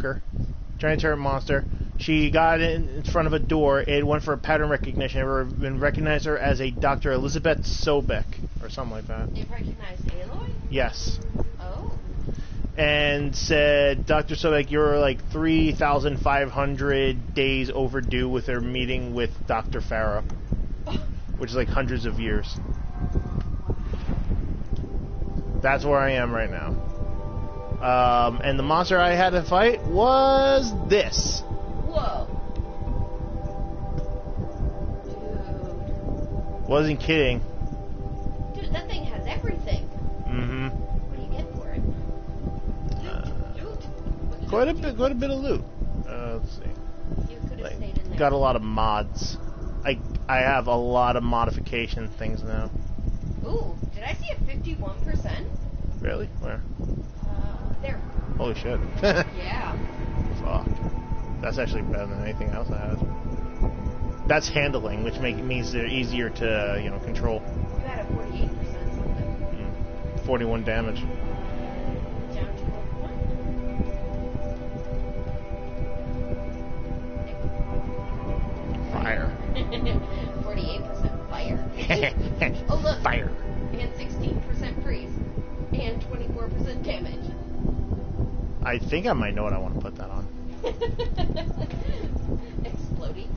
Walker, giant turret monster. She got in front of a door. It went for a pattern recognition. Everyone recognized her as a Dr. Elizabeth Sobek, or something like that. It recognized Aloy? Yes. Oh. And said, Dr. Sobek, you're like 3,500 days overdue with her meeting with Dr. Farah, which is like hundreds of years. That's where I am right now. And the monster I had to fight was this. Whoa. Dude. Wasn't kidding. Dude, that thing has everything. Mm-hmm. What do you get for it? Loot. Quite a bit of loot. Let's see. You could have stayed in there. Got a lot of mods. I have a lot of modification things now. Ooh, did I see a 51%? Really? Where? There. Holy shit. Yeah. Fuck. That's actually better than anything else I have. That's handling, which means they're easier to, control. You had a 48% something. 41 damage. Down to 1. Fire. 48% fire. Oh, look. Fire. And 16% freeze. And 24% damage. I think I might know what I want to put that on. Exploding.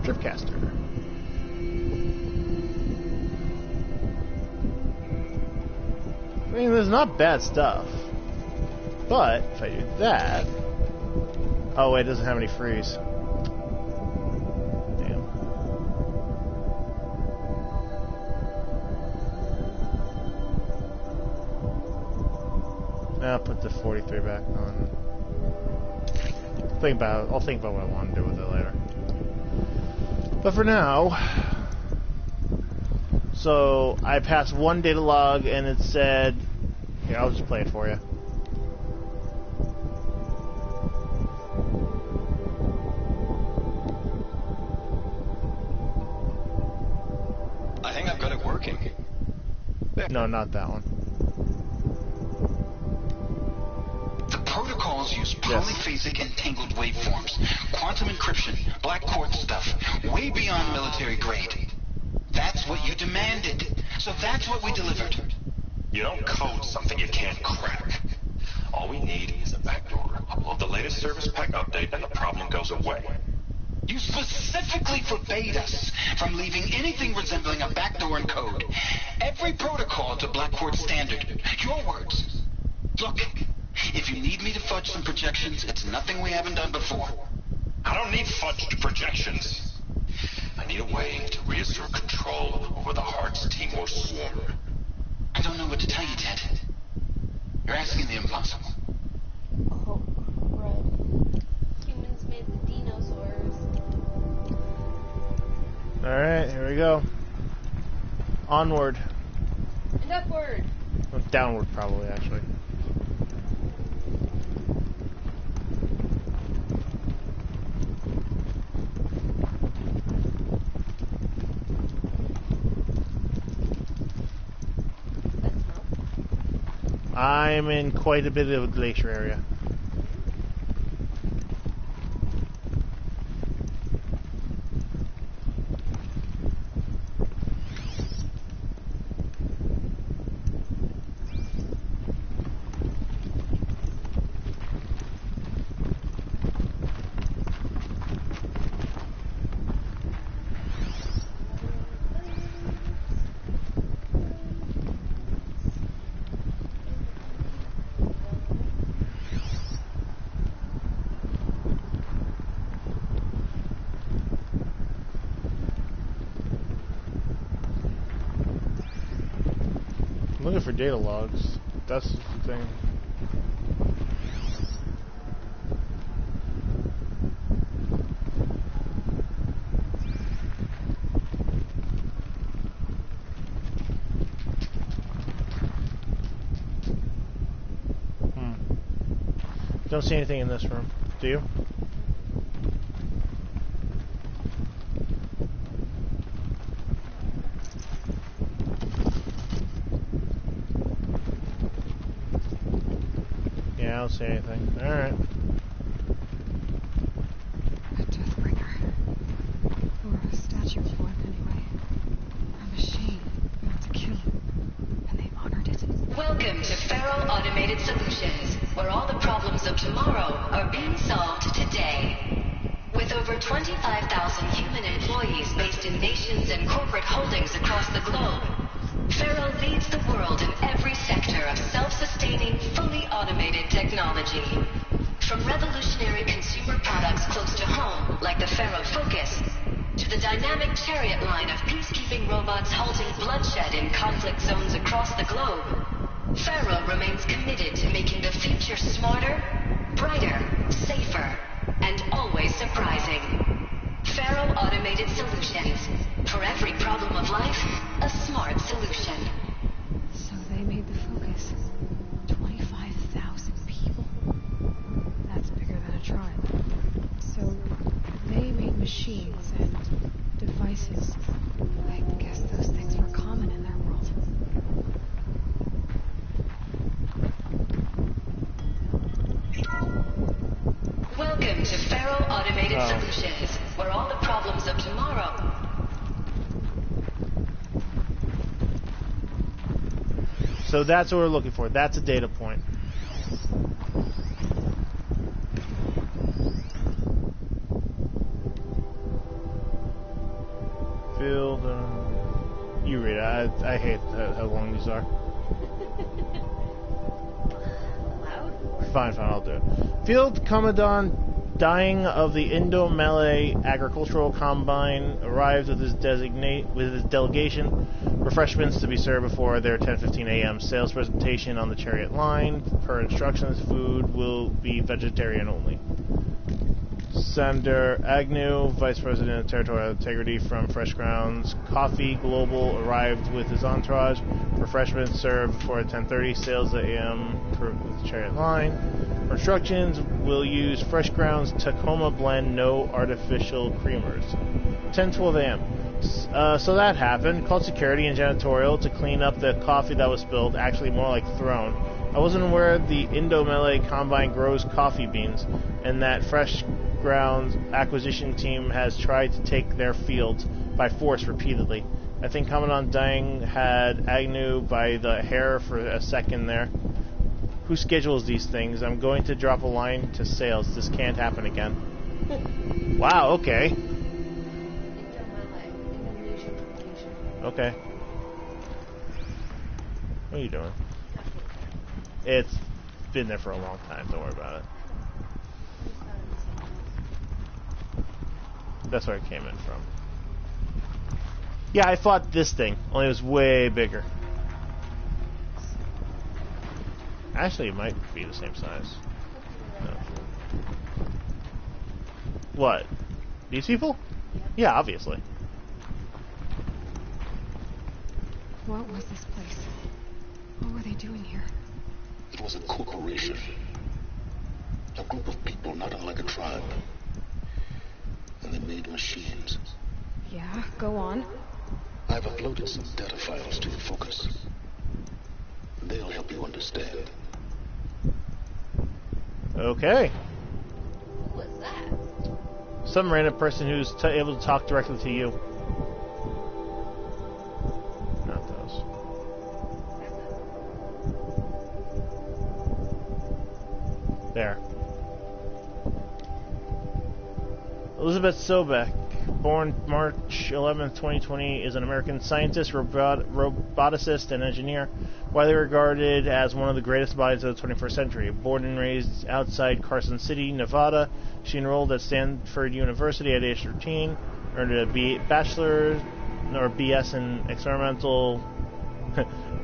Tripcaster. I mean, there's not bad stuff. But, if I do that... Oh, wait, it doesn't have any freeze. Damn. I'll put the 43 back on. I'll think about what I want to do with it later. But for now, so I passed one data log and it said, here, I'll just play it for you. I think I've got it working. No, not that one. The protocols use polyphasic entangled waveforms, quantum encryption, black quartz stuff, way beyond military grade. That's what you demanded, so that's what we delivered. You don't code something you can't crack. All we need is a backdoor. Upload the latest service pack update and the problem goes away. You specifically forbade us from leaving anything resembling a backdoor in code. Every protocol to black quartz standard. Your words. Look, if you need me to fudge some projections, it's nothing we haven't done before. I don't need fudged projections. I need a way to reassert control over the Heart's Timor swarm. I don't know what to tell you, Ted. You're asking the impossible. Oh, crud. Humans made the dinosaurs. Alright, here we go. Onward. And upward. Well, downward, probably, actually. I'm in quite a bit of a glacier area. I'm looking for data logs. That's the thing. Don't see anything in this room. Do you? Yeah, I don't see anything. Alright. A Deathbringer. Or a statue for it, anyway. A machine, not to kill. And they honored it. Welcome to Feral Automated Solutions, where all the problems of tomorrow are being solved today. With over 25,000 human employees based in nations and corporate holdings across the globe, Feral leads the world in every sector of self-sustaining, fully automated technology. From revolutionary consumer products close to home, like the Feral Focus, to the dynamic Chariot line of peacekeeping robots halting bloodshed in conflict zones across the globe, Feral remains committed to making the future smarter, brighter, safer, and always surprising. Feral Automated Solutions. For every problem of life, a smart solution. So they made the Focus. 25,000 people. That's bigger than a tribe. So they made machines and devices. I guess those things were common in their world. Welcome to Feral Automated Solutions, where all the problems of tomorrow... So that's what we're looking for. That's a data point. Field, you read it. I hate how long these are. Loud? Fine, I'll do it. Field Commandant dying of the Indo-Malay Agricultural Combine arrived with his delegation. Refreshments to be served before their 10:15 a.m. sales presentation on the Chariot line. Per instructions, food will be vegetarian only. Sander Agnew, Vice President of Territorial Integrity from Fresh Grounds Coffee Global, arrived with his entourage. Refreshments served before 10:30 sales a.m. per the Chariot line. For instructions, will use Fresh Grounds Tacoma blend, no artificial creamers. 10:12 a.m. So that happened. Called security and janitorial to clean up the coffee that was spilled, actually more like thrown. I wasn't aware the Indo-Malay Combine grows coffee beans, and that Fresh Grounds acquisition team has tried to take their fields by force repeatedly. I think Commandant Dying had Agnew by the hair for a second there. Who schedules these things? I'm going to drop a line to sales. This can't happen again. Wow, okay. Okay. What are you doing? It's been there for a long time. Don't worry about it. That's where it came in from. Yeah, I fought this thing. Only it was way bigger. Actually, it might be the same size. No. What? These people? Yeah, obviously. What was this place? What were they doing here? It was a corporation. A group of people not unlike a tribe. And they made machines. Yeah, go on. I've uploaded some data files to your Focus. They'll help you understand. Okay. Who was that? Some random person who's able to talk directly to you. Not those. There. Elizabeth Sobek, born March 11, 2020, is an American scientist, roboticist, and engineer, widely regarded as one of the greatest minds of the 21st century. Born and raised outside Carson City, Nevada, she enrolled at Stanford University at age 13, earned a bachelor's or BS in experimental...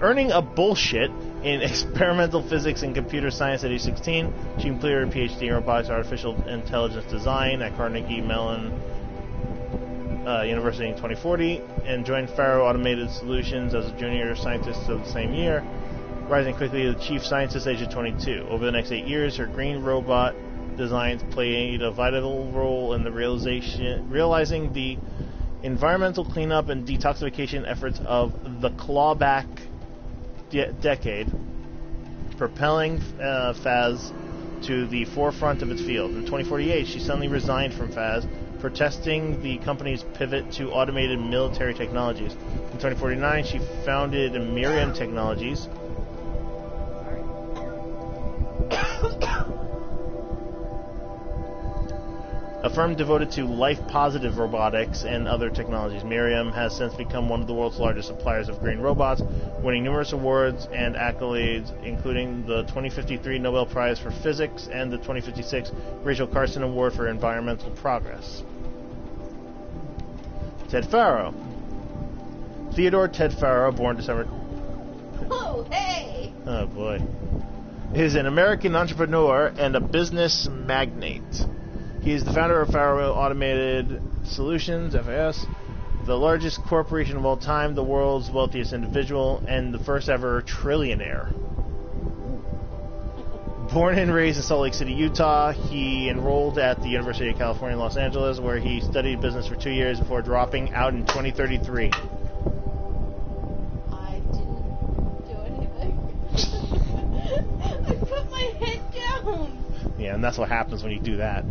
earning a bullshit in experimental physics and computer science at age 16. She completed her PhD in robotics artificial intelligence design at Carnegie Mellon University in 2040, and joined Feral Automated Solutions as a junior scientist of the same year, rising quickly to the chief scientist at age of 22. Over the next 8 years, her green robot designs played a vital role in the realizing the environmental cleanup and detoxification efforts of the clawback decade. propelling FAS to the forefront of its field. In 2048, she suddenly resigned from FAS, protesting the company's pivot to automated military technologies. In 2049, she founded Miriam Technologies, a firm devoted to life-positive robotics and other technologies. Miriam has since become one of the world's largest suppliers of green robots, winning numerous awards and accolades, including the 2053 Nobel Prize for Physics and the 2056 Rachel Carson Award for Environmental Progress. Ted Faro. Theodore Ted Faro, born December... Oh, hey! Oh, boy. Is an American entrepreneur and a business magnate. He is the founder of Faro Automated Solutions, FAS, the largest corporation of all time, the world's wealthiest individual, and the first ever trillionaire. Born and raised in Salt Lake City, Utah, he enrolled at the University of California, Los Angeles, where he studied business for 2 years before dropping out in 2033. I didn't do anything. I put my head down. Yeah, and that's what happens when you do that.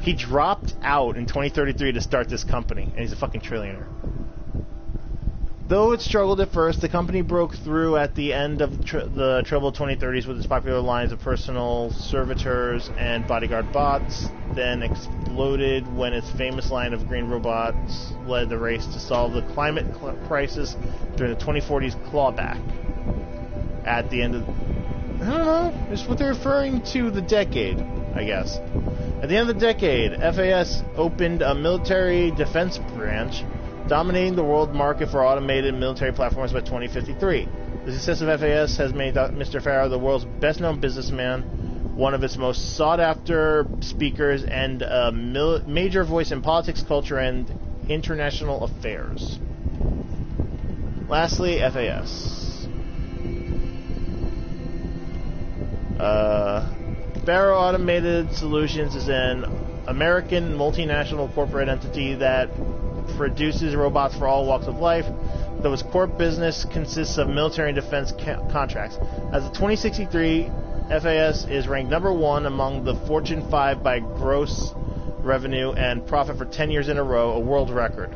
He dropped out in 2033 to start this company, and he's a fucking trillionaire. Though it struggled at first, the company broke through at the end of the troubled 2030s with its popular lines of personal servitors and bodyguard bots, then exploded when its famous line of green robots led the race to solve the climate crisis during the 2040s clawback. At the end of... I don't know, it's what they're referring to the decade, I guess. At the end of the decade, FAS opened a military defense branch, dominating the world market for automated military platforms by 2053. The success of FAS has made Mr. Faro the world's best-known businessman, one of its most sought-after speakers, and a major voice in politics, culture, and international affairs. Lastly, FAS. Faro Automated Solutions is an American multinational corporate entity that produces robots for all walks of life, though its core business consists of military and defense contracts. As of 2063, FAS is ranked number 1 among the Fortune 5 by gross revenue and profit for 10 years in a row, a world record.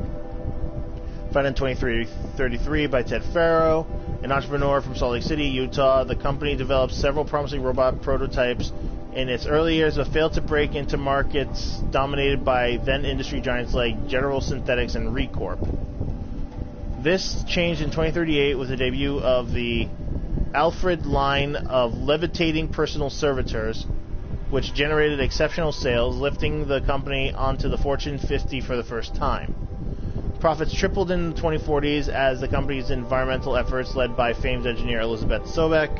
Founded in 2033 by Ted Faro, an entrepreneur from Salt Lake City, Utah, the company developed several promising robot prototypes in its early years, but failed to break into markets dominated by then-industry giants like General Synthetics and Recorp. This changed in 2038 with the debut of the Alfred line of levitating personal servitors, which generated exceptional sales, lifting the company onto the Fortune 50 for the first time. Profits tripled in the 2040s as the company's environmental efforts, led by famed engineer Elizabeth Sobek,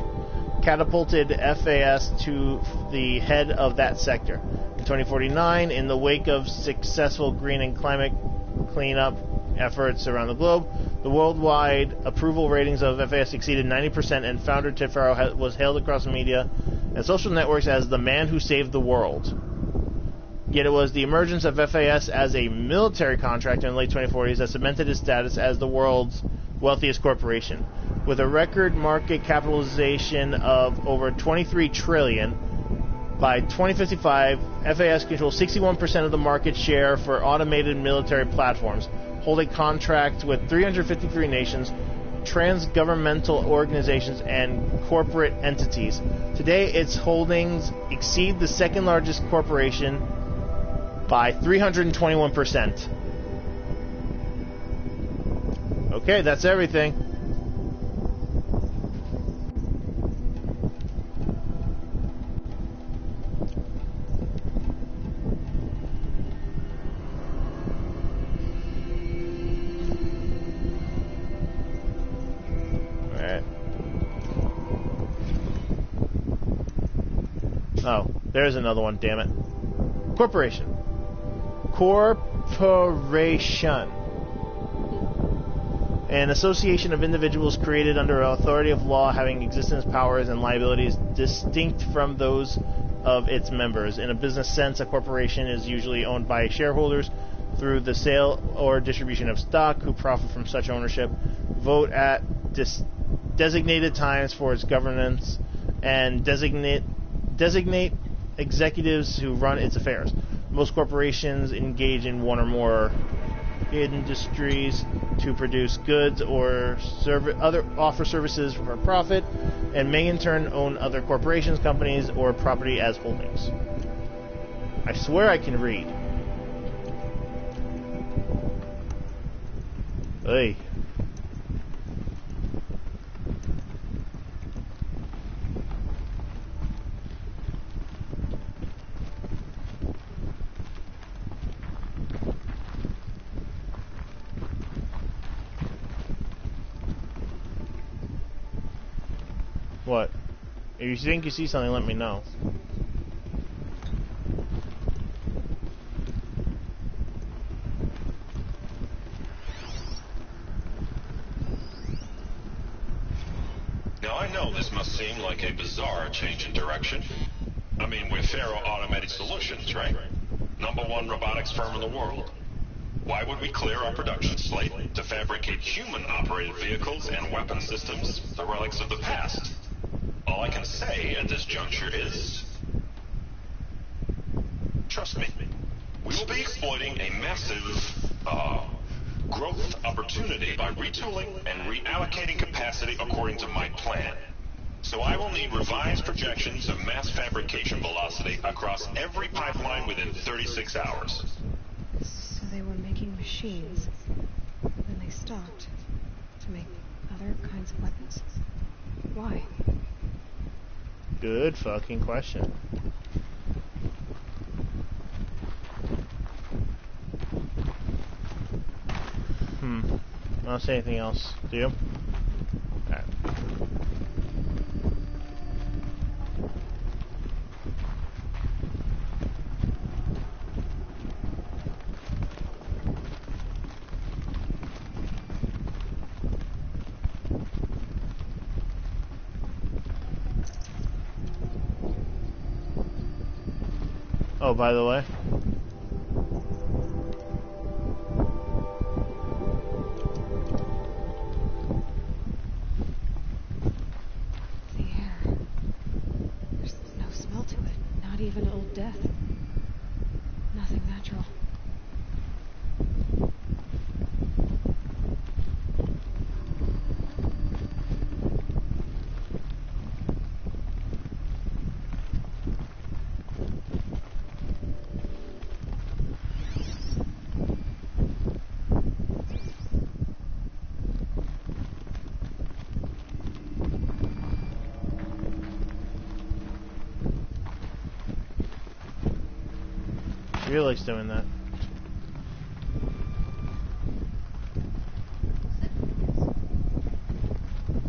catapulted FAS to the head of that sector. In 2049, in the wake of successful green and climate cleanup efforts around the globe, the worldwide approval ratings of FAS exceeded 90%, and founder Ted Faro was hailed across the media and social networks as the man who saved the world. Yet it was the emergence of FAS as a military contractor in the late 2040s that cemented its status as the world's wealthiest corporation. With a record market capitalization of over $23 trillion, by 2055, FAS controls 61% of the market share for automated military platforms, holding contracts with 353 nations, trans-governmental organizations, and corporate entities. Today, its holdings exceed the second largest corporation by 321%. Okay, that's everything. Alright. Oh, there's another one, damn it. Corporation. An association of individuals created under authority of law, having existence, powers, and liabilities distinct from those of its members. In a business sense, a corporation is usually owned by shareholders through the sale or distribution of stock, who profit from such ownership, vote at designated times for its governance, and designate executives who run its affairs. Most corporations engage in one or more industries to produce goods or offer services for profit, and may in turn own other corporations, companies, or property as holdings. I swear I can read. Hey. What? If you think you see something, let me know. Now I know this must seem like a bizarre change in direction. I mean, we're Faro Automated Solutions, right? #1 robotics firm in the world. Why would we clear our production slate to fabricate human-operated vehicles and weapon systems, the relics of the past? All I can say at this juncture is... trust me. We will be exploiting a massive, growth opportunity by retooling and reallocating capacity according to my plan. So I will need revised projections of mass fabrication velocity across every pipeline within 36 hours. So they were making machines, then they stopped to make other kinds of weapons. Why? Good fucking question. I don't say anything else. Do you? Alright. Oh, by the way. The air. There's no smell to it. Not even old death. Nothing natural. He really likes doing that.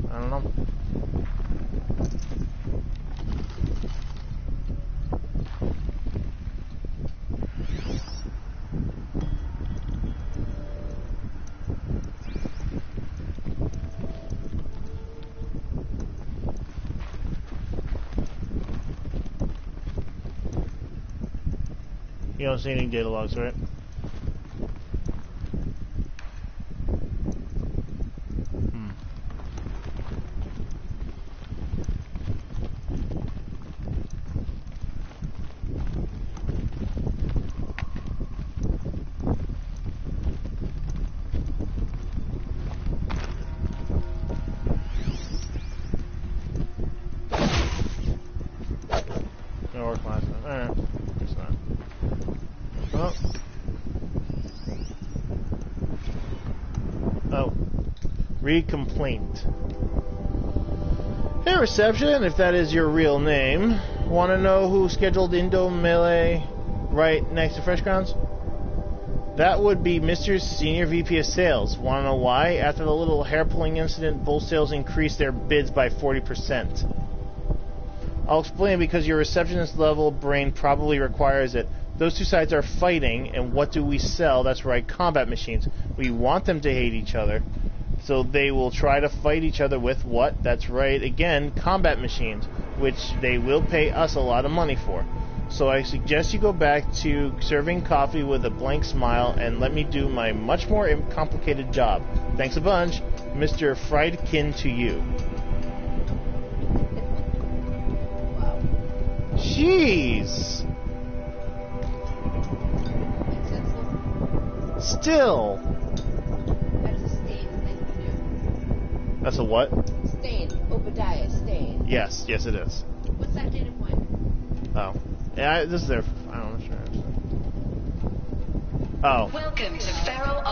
I don't know. You don't see any data logs, right? Didn't work last time. Alright. Guess not. Well. Oh. Read complaint. Hey, reception, if that is your real name. Want to know who scheduled Indo Melee right next to Fresh Grounds? That would be Mr. Senior VP of Sales. Want to know why? After the little hair-pulling incident, both sales increased their bids by 40%. I'll explain, because your receptionist level brain probably requires it. Those two sides are fighting, and what do we sell? That's right, combat machines. We want them to hate each other, so they will try to fight each other with what? That's right, again, combat machines, which they will pay us a lot of money for. So I suggest you go back to serving coffee with a blank smile and let me do my much more complicated job. Thanks a bunch. Mr. Friedkin to you. Jeez. Still. That's a stain thing to do. That's a what? Stain. Obadiah stain. Yes, yes it is. What's that data point? Oh. Yeah, this is their... I don't know, sure. Oh. Welcome to Feral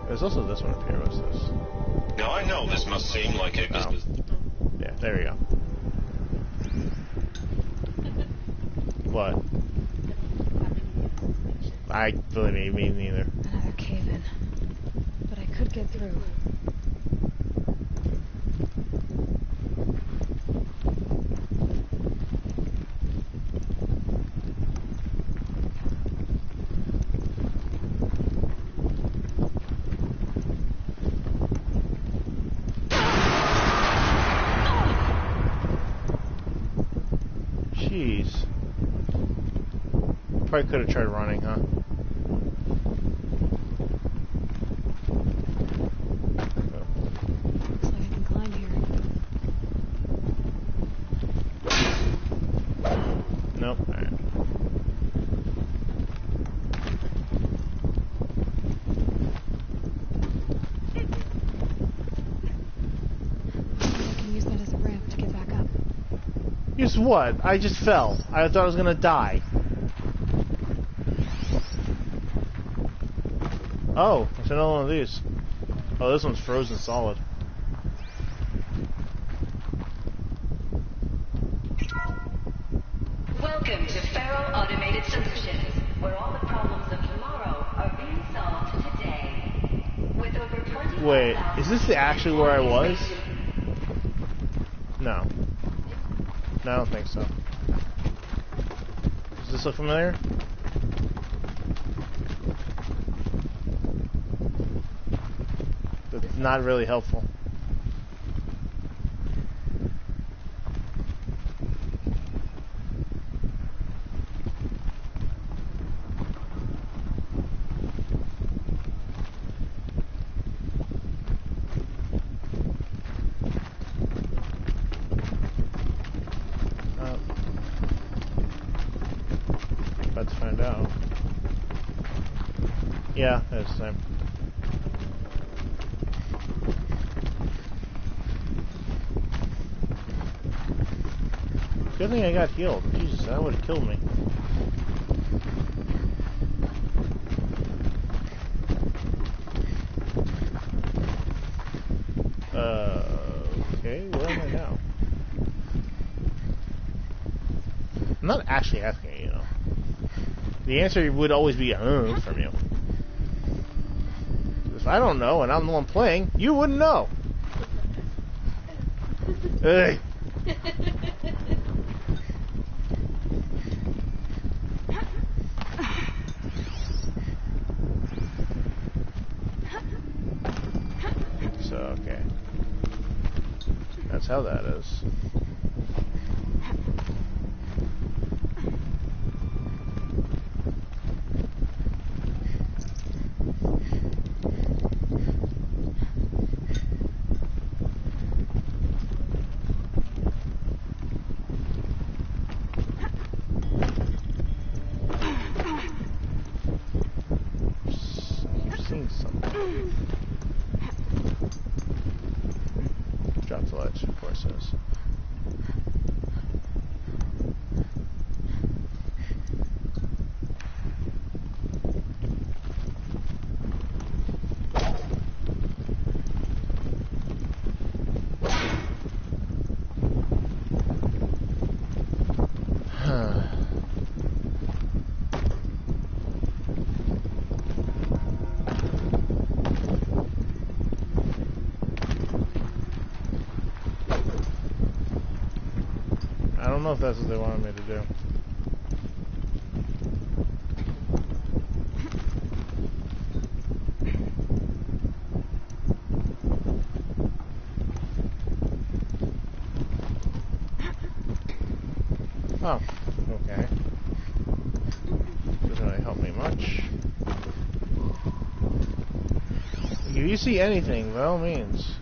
There's also this one up here. What's this? Now I know this must seem like a business. Yeah, there we go. What? I believe me neither. Another cave-in. But I could get through. Jeez. Probably could have tried running, huh? Looks like I can climb here. Nope. Alright. I can use that as a ramp to get back up. Use what? I just fell. I thought I was gonna die. Oh, there's another one of these. Oh, this one's frozen solid. Welcome to Feral Automated Solutions, where all the problems of tomorrow are being solved today. With over 20. Wait, is this actually where I was? No. No, I don't think so. Does this look familiar? That's not really helpful. About to find out. Yeah, that's the same. Good thing I got healed. Jesus, that would have killed me. Okay, where am I now? I'm not actually asking you, you know. The answer would always be from you. If I don't know and I'm the one playing, you wouldn't know. Hey. So, okay. That's how that is. Drop the ledge, of course it is. I don't know if that's what they wanted me to do. Oh, okay. Doesn't really help me much. If you see anything, by all means.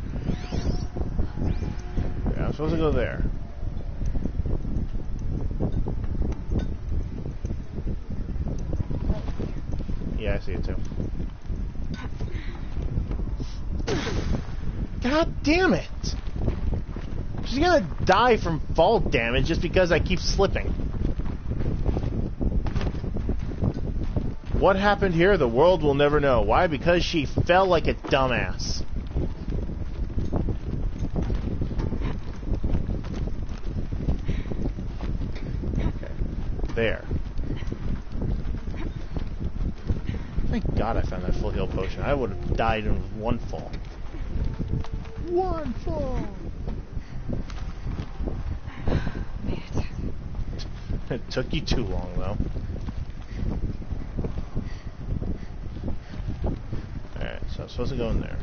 Yeah, supposed to go there. Yeah, I see it too. God damn it! She's gonna die from fall damage just because I keep slipping. What happened here, the world will never know. Why? Because she fell like a dumbass. Okay. There. Thank God I found that full heal potion. I would have died in one fall. One fall! Made it. It took you too long, though. Alright, so I'm supposed to go in there.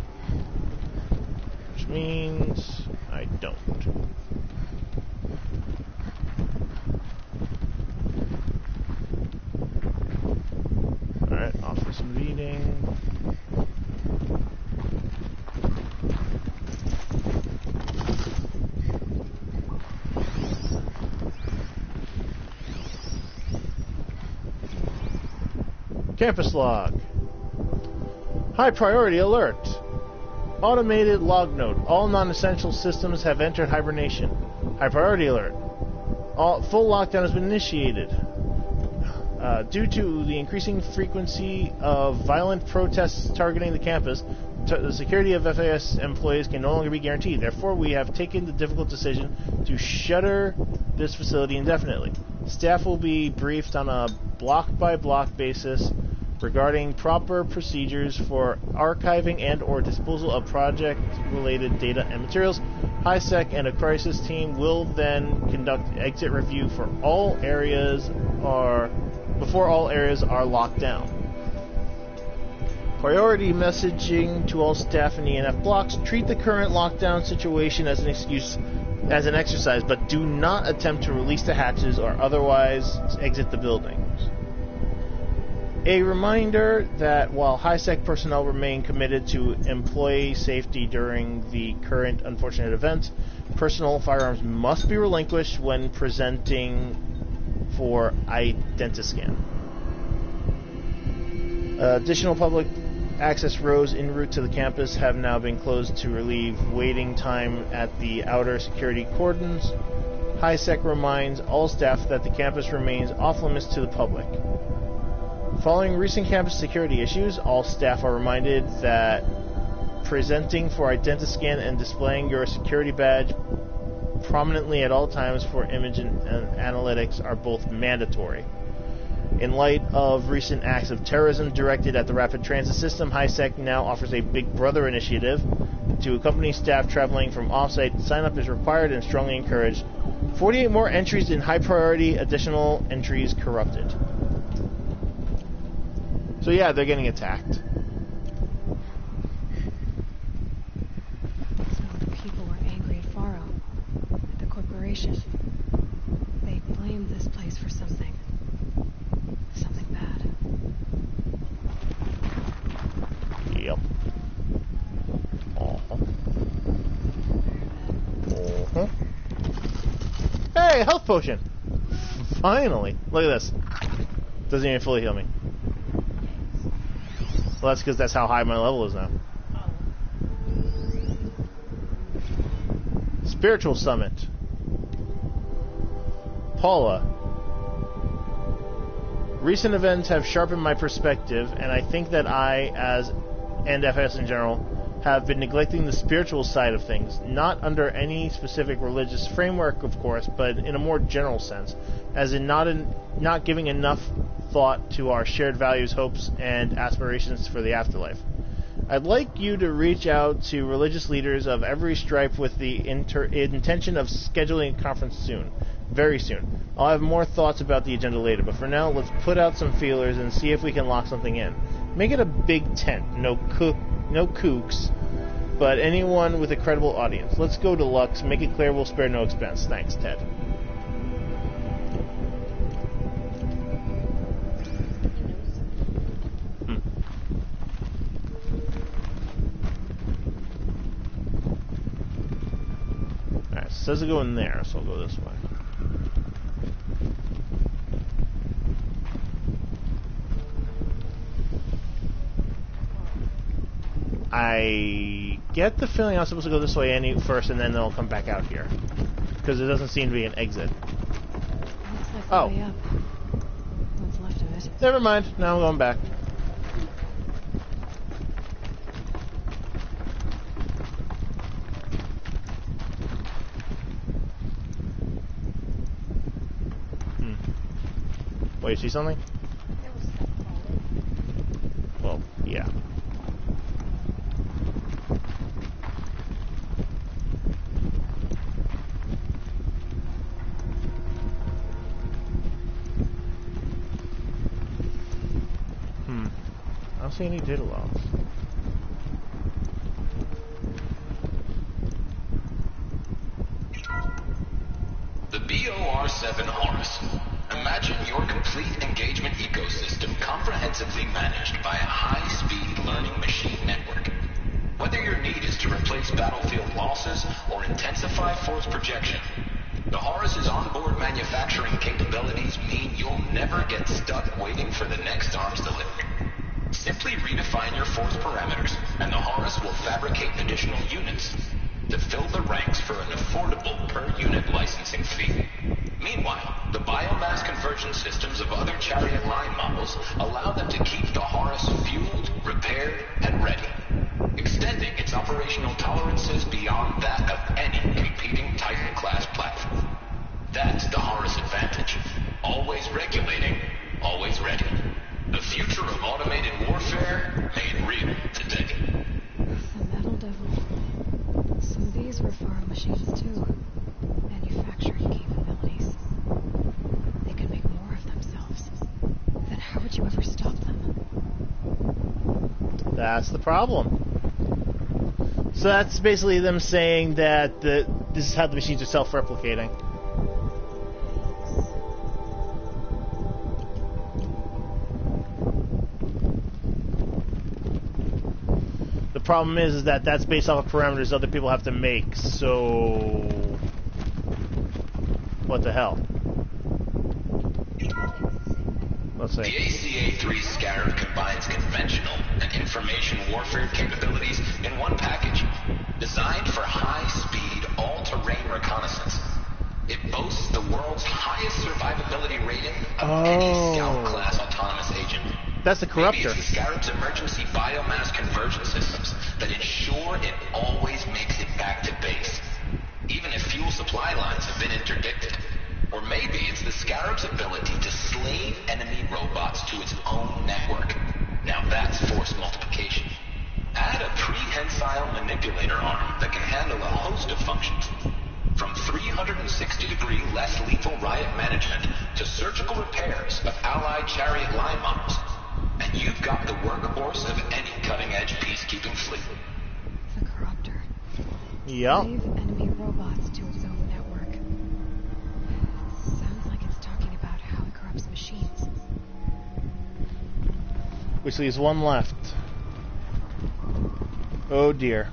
Which means I don't. Alright, off for some reading. Campus log. High priority alert. Automated log note. All non-essential systems have entered hibernation. High priority alert. Full lockdown has been initiated. Due to the increasing frequency of violent protests targeting the campus, the security of FAS employees can no longer be guaranteed. Therefore, we have taken the difficult decision to shutter this facility indefinitely. Staff will be briefed on a block-by-block basis regarding proper procedures for archiving and or disposal of project-related data and materials. HiSec and a crisis team will then conduct exit review for all areas before all areas are locked down. Priority messaging to all staff in ENF blocks. Treat the current lockdown situation as an exercise, but do not attempt to release the hatches or otherwise exit the buildings. A reminder that while HiSec personnel remain committed to employee safety during the current unfortunate events, personal firearms must be relinquished when presenting for Identiscan. Additional public access roads en route to the campus have now been closed to relieve waiting time at the outer security cordons. HiSec reminds all staff that the campus remains off-limits to the public. Following recent campus security issues, all staff are reminded that presenting for Identiscan and displaying your security badge prominently at all times for image and analytics are both mandatory. In light of recent acts of terrorism directed at the rapid transit system, HiSec now offers a Big Brother initiative. To accompany staff traveling from offsite, sign-up is required and strongly encouraged. 48 more entries in high priority, additional entries corrupted. So yeah, they're getting attacked. Some of the people were angry at Faro, at the corporation. They blamed this place for something bad. Yep. Hey, health potion! Finally! Look at this. Doesn't even fully heal me. Well, that's because that's how high my level is now. Spiritual Summit. Paula. Recent events have sharpened my perspective, and I think that I, and FS in general, have been neglecting the spiritual side of things, not under any specific religious framework, of course, but in a more general sense, as in not giving enough thought to our shared values, hopes, and aspirations for the afterlife. I'd like you to reach out to religious leaders of every stripe with the intention of scheduling a conference soon. Very soon. I'll have more thoughts about the agenda later, but for now, let's put out some feelers and see if we can lock something in. Make it a big tent. No kooks, but anyone with a credible audience. Let's go deluxe. Make it clear we'll spare no expense. Thanks, Ted. says to go in there, so I'll go this way. I get the feeling I'm supposed to go this way first, and then they'll come back out here. Because there doesn't seem to be an exit. Looks like the way up. What's left of it. Never mind. Now I'm going back. Wait, you see something? There was stuff falling. Well, yeah. I don't see any data logs. The BOR-7 Horus. Imagine your complete engagement ecosystem comprehensively managed by a high-speed learning machine network. Whether your need is to replace battlefield losses or intensify force projection, the Horus's onboard manufacturing capabilities mean you'll never get stuck waiting for the next arms delivery. Simply redefine your force parameters, and the Horus will fabricate additional units to fill the ranks for an affordable per-unit licensing fee. Meanwhile, the biomass conversion systems of other Chariot line models allow them to keep the Horus fueled, repaired, and ready, extending its operational tolerances beyond that of any competing Titan-class platform. That's the Horus advantage. Always regulating, always ready. The future of automated warfare made real today. The Metal Devil. So these were farm machines too. Manufacturing capabilities. They could make more of themselves. Then how would you ever stop them? That's the problem. So that's basically them saying that this is how the machines are self-replicating. The problem is that that's based off of parameters other people have to make, so what the hell? Let's see. The ACA-3 Scarab combines conventional and information warfare capabilities in one package, designed for high-speed, all-terrain reconnaissance. It boasts the world's highest survivability rating of any Scout-class autonomous agent. That's the Corruptor. Maybe it's the Scarab's emergency biomass conversion systems that ensure it always makes it back to base, even if fuel supply lines have been interdicted. Or maybe it's the Scarab's ability to slave enemy robots to its own network. Now that's force multiplication. Add a prehensile manipulator arm that can handle a host of functions, from 360-degree less lethal riot management to surgical repairs of allied Chariot line models. And you've got the workhorse of any cutting-edge peacekeeping fleet. The Corruptor. Yep. Slave enemy robots to its own network. Sounds like it's talking about how it corrupts machines. Which leaves one left. Oh dear.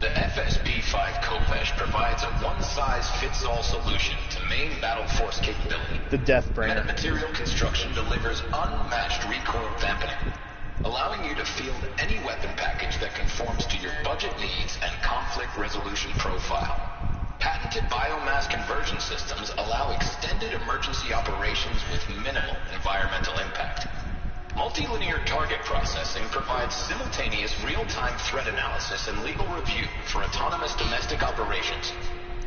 The FSB-5 Kopesh provides a one-size-fits-all solution to main battle force capability. The Deathbringer. Metamaterial construction delivers unmatched recoil dampening, allowing you to field any weapon package that conforms to your budget needs and conflict resolution profile. Patented biomass conversion systems allow extended emergency operations with minimal environmental impact. Multilinear target processing provides simultaneous real-time threat analysis and legal review for autonomous domestic operations.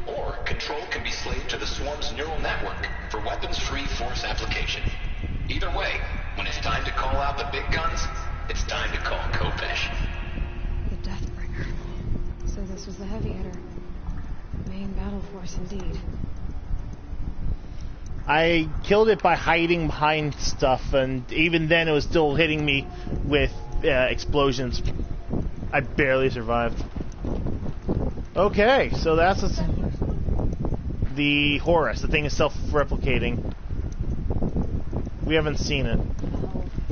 Or control can be slaved to the swarm's neural network for weapons-free force application. Either way, when it's time to call out the big guns, it's time to call Kopesh. The Deathbringer. So this was the heavy hitter. Main battle force indeed. I killed it by hiding behind stuff, and even then it was still hitting me with explosions. I barely survived. Okay, so that's the Horus. The thing is self-replicating. We haven't seen it.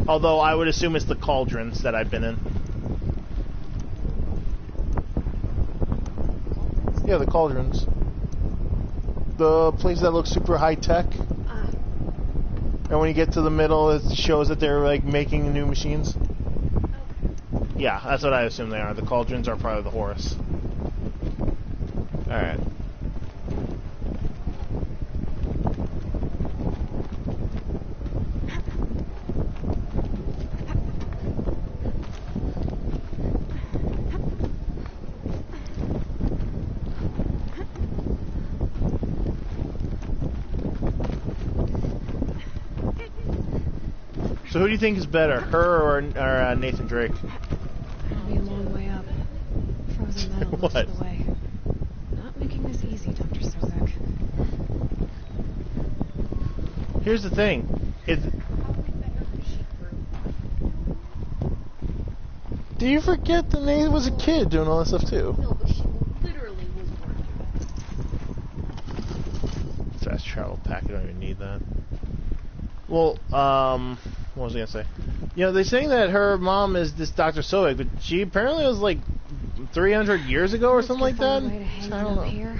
Although I would assume it's the cauldrons that I've been in. Yeah, the cauldrons. The place that looks super high tech. And when you get to the middle, it shows that they're like making new machines. Yeah, that's what I assume they are. The cauldrons are part of the Horus. Alright. So who do you think is better, her or Nathan Drake? It'll be a long way up. Frozen metal most of the way. Not making this easy, Dr. Sobek. Here's the thing. Do you forget that Nathan was a kid doing all that stuff too? No, but she literally was working. Fast travel pack, I don't even need that. Well, what was I gonna say? You know, they're saying that her mom is this Dr. Sobek, but she apparently was like 300 years ago or something like that. Way to hang I don't know. here.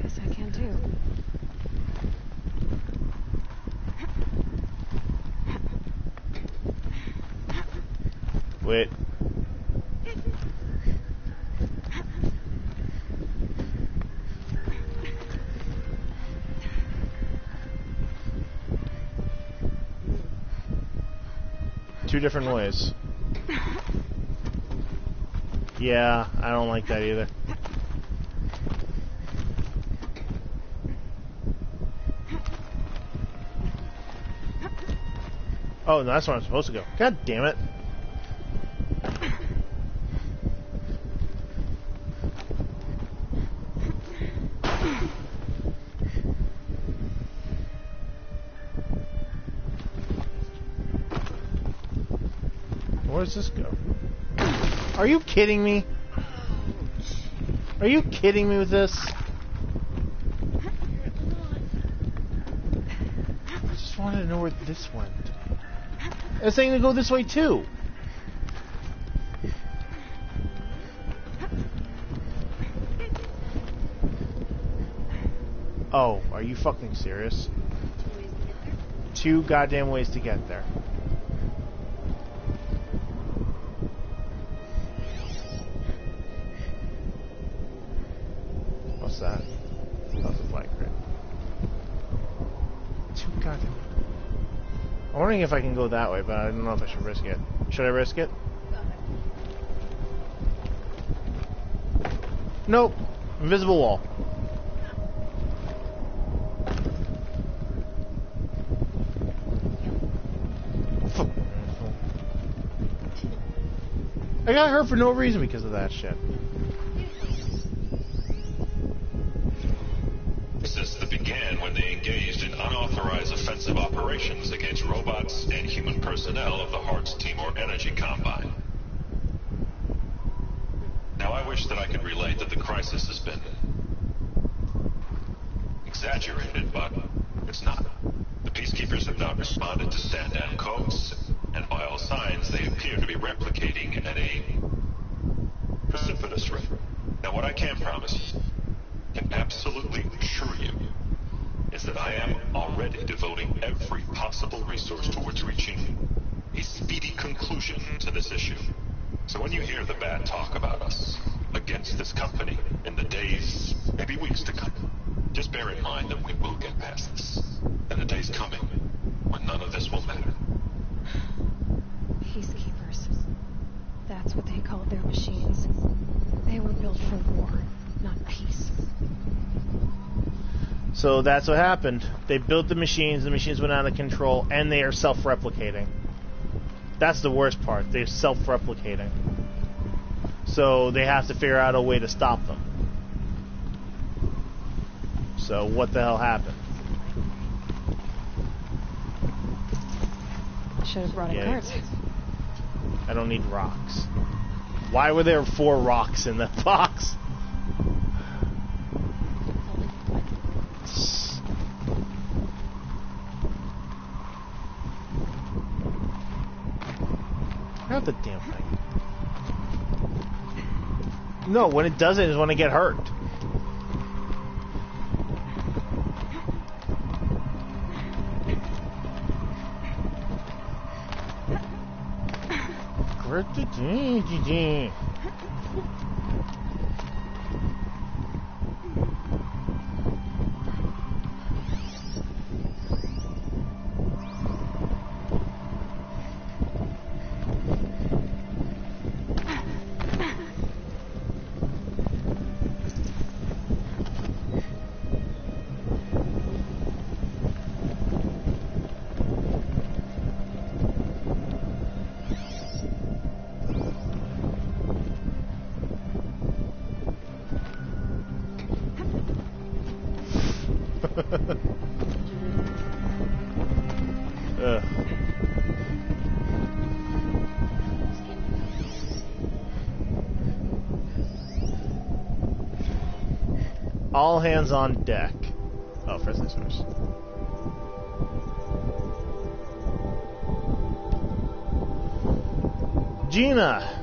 Guess I can too. Wait. Two different ways. Yeah, I don't like that either. Oh, no, that's where I'm supposed to go. God damn it. Where does this go? Are you kidding me? Are you kidding me with this? I just wanted to know where this went. It's saying to go this way too. Oh, are you fucking serious? Two goddamn ways to get there. What's that? That's a flag grid. Two goddamn. I'm wondering if I can go that way, but I don't know if I should risk it. Should I risk it? Nope. Invisible wall. I got hurt for no reason because of that shit. Since the began when they engaged in unauthorized offensive operations against robots and human personnel of the Hart's Timor Energy Combine. Now I wish that I could relate that the crisis has been exaggerated, but it's not. The peacekeepers have not responded to stand-down codes, and by all signs they appear to be replicating at a precipitous rate. Now what I can promise you, can absolutely assure you, is that I am already devoting every possible resource towards reaching a speedy conclusion to this issue. So when you hear the bad talk about us against this company in the days, maybe weeks to come, just bear in mind that we will get past this. And the day's coming when none of this will matter. Peacekeepers. That's what they called their machines. They were built for war, not peace. So that's what happened. They built the machines went out of control, and they are self-replicating. That's the worst part. They're self-replicating. So they have to figure out a way to stop them. So what the hell happened? Should have brought a cart. I don't need rocks. Why were there 4 rocks in the box? Not the damn thing. No, when it doesn't is when I get hurt. All hands on deck. Oh, first things first. Gina!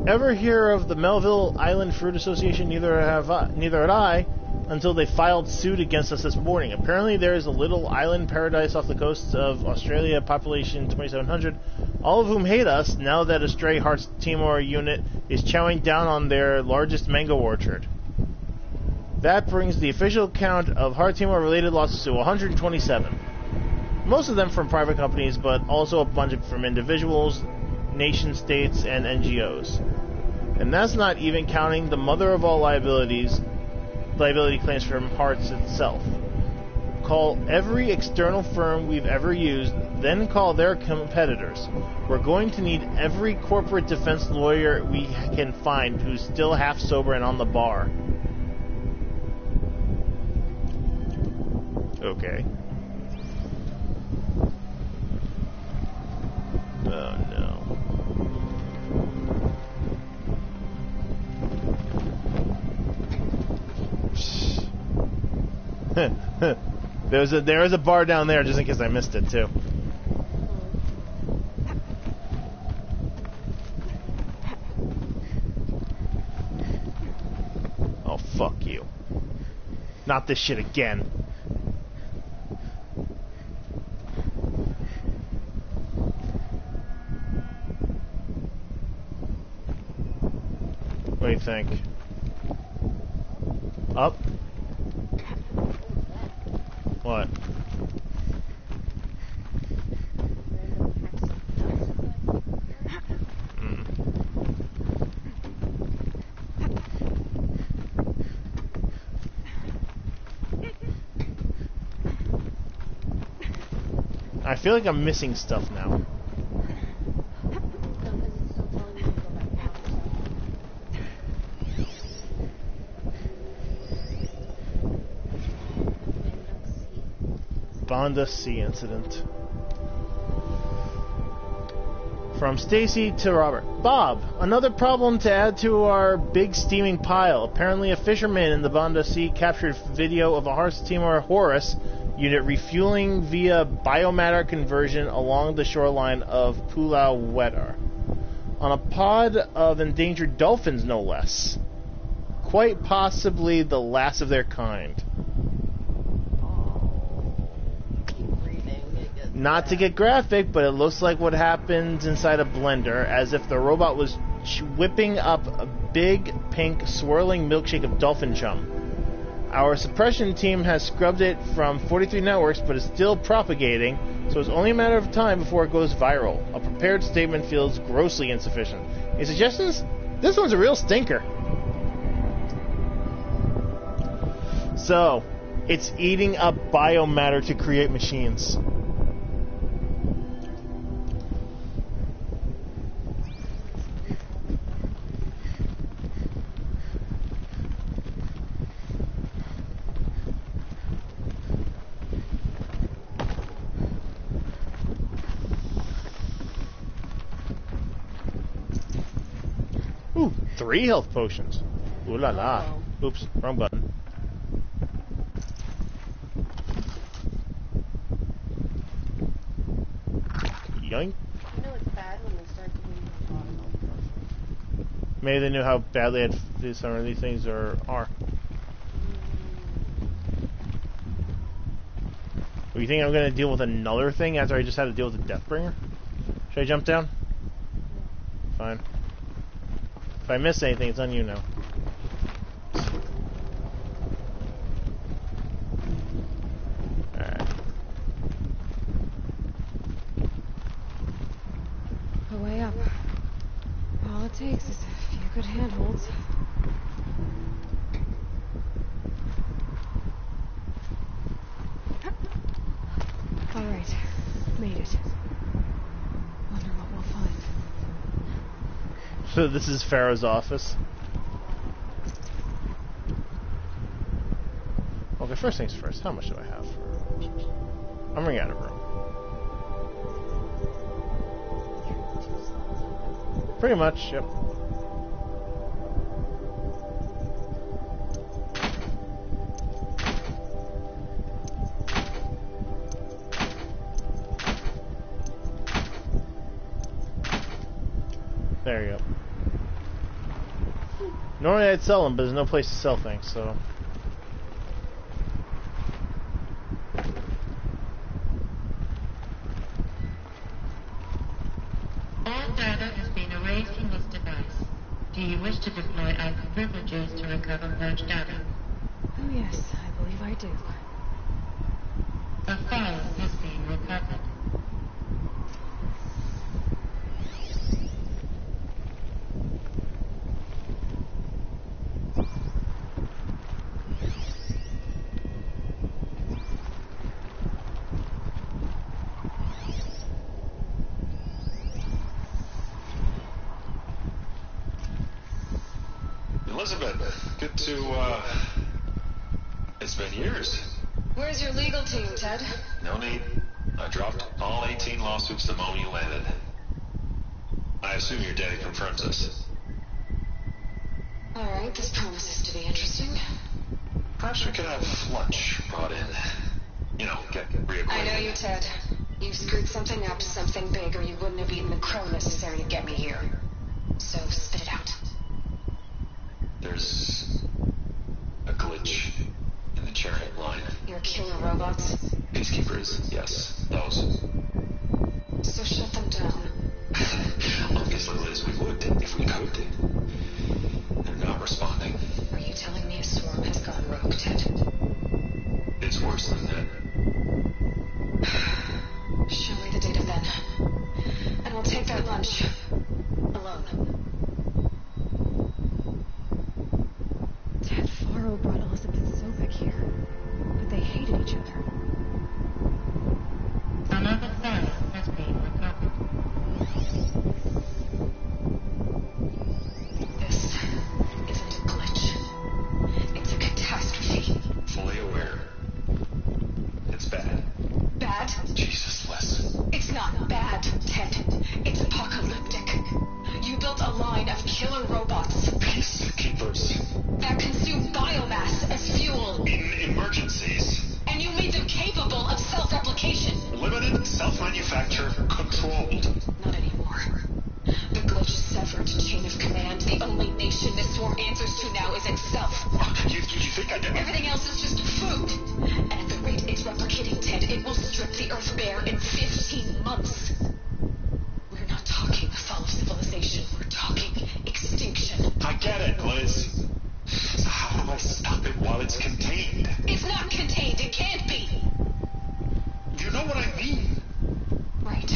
Ever hear of the Melville Island Fruit Association? Neither had I, until they filed suit against us this morning. Apparently there is a little island paradise off the coast of Australia, population 2,700, all of whom hate us now that a Stray Hearts Timor unit is chowing down on their largest mango orchard. That brings the official count of Heart Timor related losses to 127. Most of them from private companies, but also a bunch from individuals, nation states, and NGOs. And that's not even counting the mother of all liability claims from Hearts itself. Call every external firm we've ever used, then call their competitors. We're going to need every corporate defense lawyer we can find who's still half sober and on the bar. Okay. Oh no. There is a bar down there, just in case I missed it too. Oh fuck you! Not this shit again. What do you think? Up? What? I feel like I'm missing stuff now. Banda C incident. From Stacy to Robert. Bob, another problem to add to our big steaming pile. Apparently a fisherman in the Banda Sea captured video of a Hearts Timor Horus unit refueling via biomatter conversion along the shoreline of Pulau Wedar. On a pod of endangered dolphins, no less. Quite possibly the last of their kind. Not to get graphic, but it looks like what happened inside a blender, as if the robot was whipping up a big, pink, swirling milkshake of dolphin chum. Our suppression team has scrubbed it from 43 networks, but is still propagating, so it's only a matter of time before it goes viral. A prepared statement feels grossly insufficient. Any suggestions? This one's a real stinker. So, it's eating up biomatter to create machines. Ooh, 3 health potions. Ooh la la. Oops, wrong button. Yoink. You know it's bad when they start doing the bottom health potions. Maybe they knew how badly some of these things are. You think I'm going to deal with another thing after I just had to deal with the Deathbringer? Should I jump down? Fine. If I miss anything, it's on you now. Alright. A way up. All it takes is a few good handholds. All right, made it. Wonder what we'll find. So this is Pharaoh's office. Okay, first things first. How much do I have for resources? I'm running out of room. Pretty much, yep. There you go. Normally I'd sell them, but there's no place to sell things, so... All data has been erased from this device. Do you wish to deploy alpha privileges to recover purged data? Oh yes, I believe I do. A file has been recovered. Elizabeth, good to, it's been years. Where's your legal team, Ted? No need. I dropped all 18 lawsuits the moment you landed. I assume your daddy confirms this. Alright, this promises to be interesting. Perhaps we could have lunch brought in. You know, get reacquainted. I know you, Ted. You screwed something up, something big, or you wouldn't have eaten the crow necessary to get me here. So, spit it out. There's a glitch in the chariot line. Your killer robots? Peacekeepers, yes, those. So shut them down. Obviously, Liz, we would if we could. They're not responding. Are you telling me a swarm has gone rogue, Ted? It's worse than that. Show me the data then. And we'll take that lunch. Alone. Ted Faro brought Elizabeth Sobek here, but they hated each other. Another file has been recovered. This isn't a glitch. It's a catastrophe. Fully aware. It's bad. Bad? Jesus, Les. It's not bad, Ted. It's apocalyptic. You built a line of killer robots Peacekeepers. that consume biomass as fuel, In emergencies. and you made them capable of self-replication. Limited, self-manufacture, controlled. Not anymore. The glitch severed chain of command. The only nation this swarm answers to now is itself. You think I did? Everything else is just food. And at the rate it's replicating, Ted, it will strip the Earth bare in 15 months. We're not talking fall of civilization. We're talking extinction. I get it, Liz. So how do I stop it while it's contained? It's not contained. It can't be. You know what I mean? Right.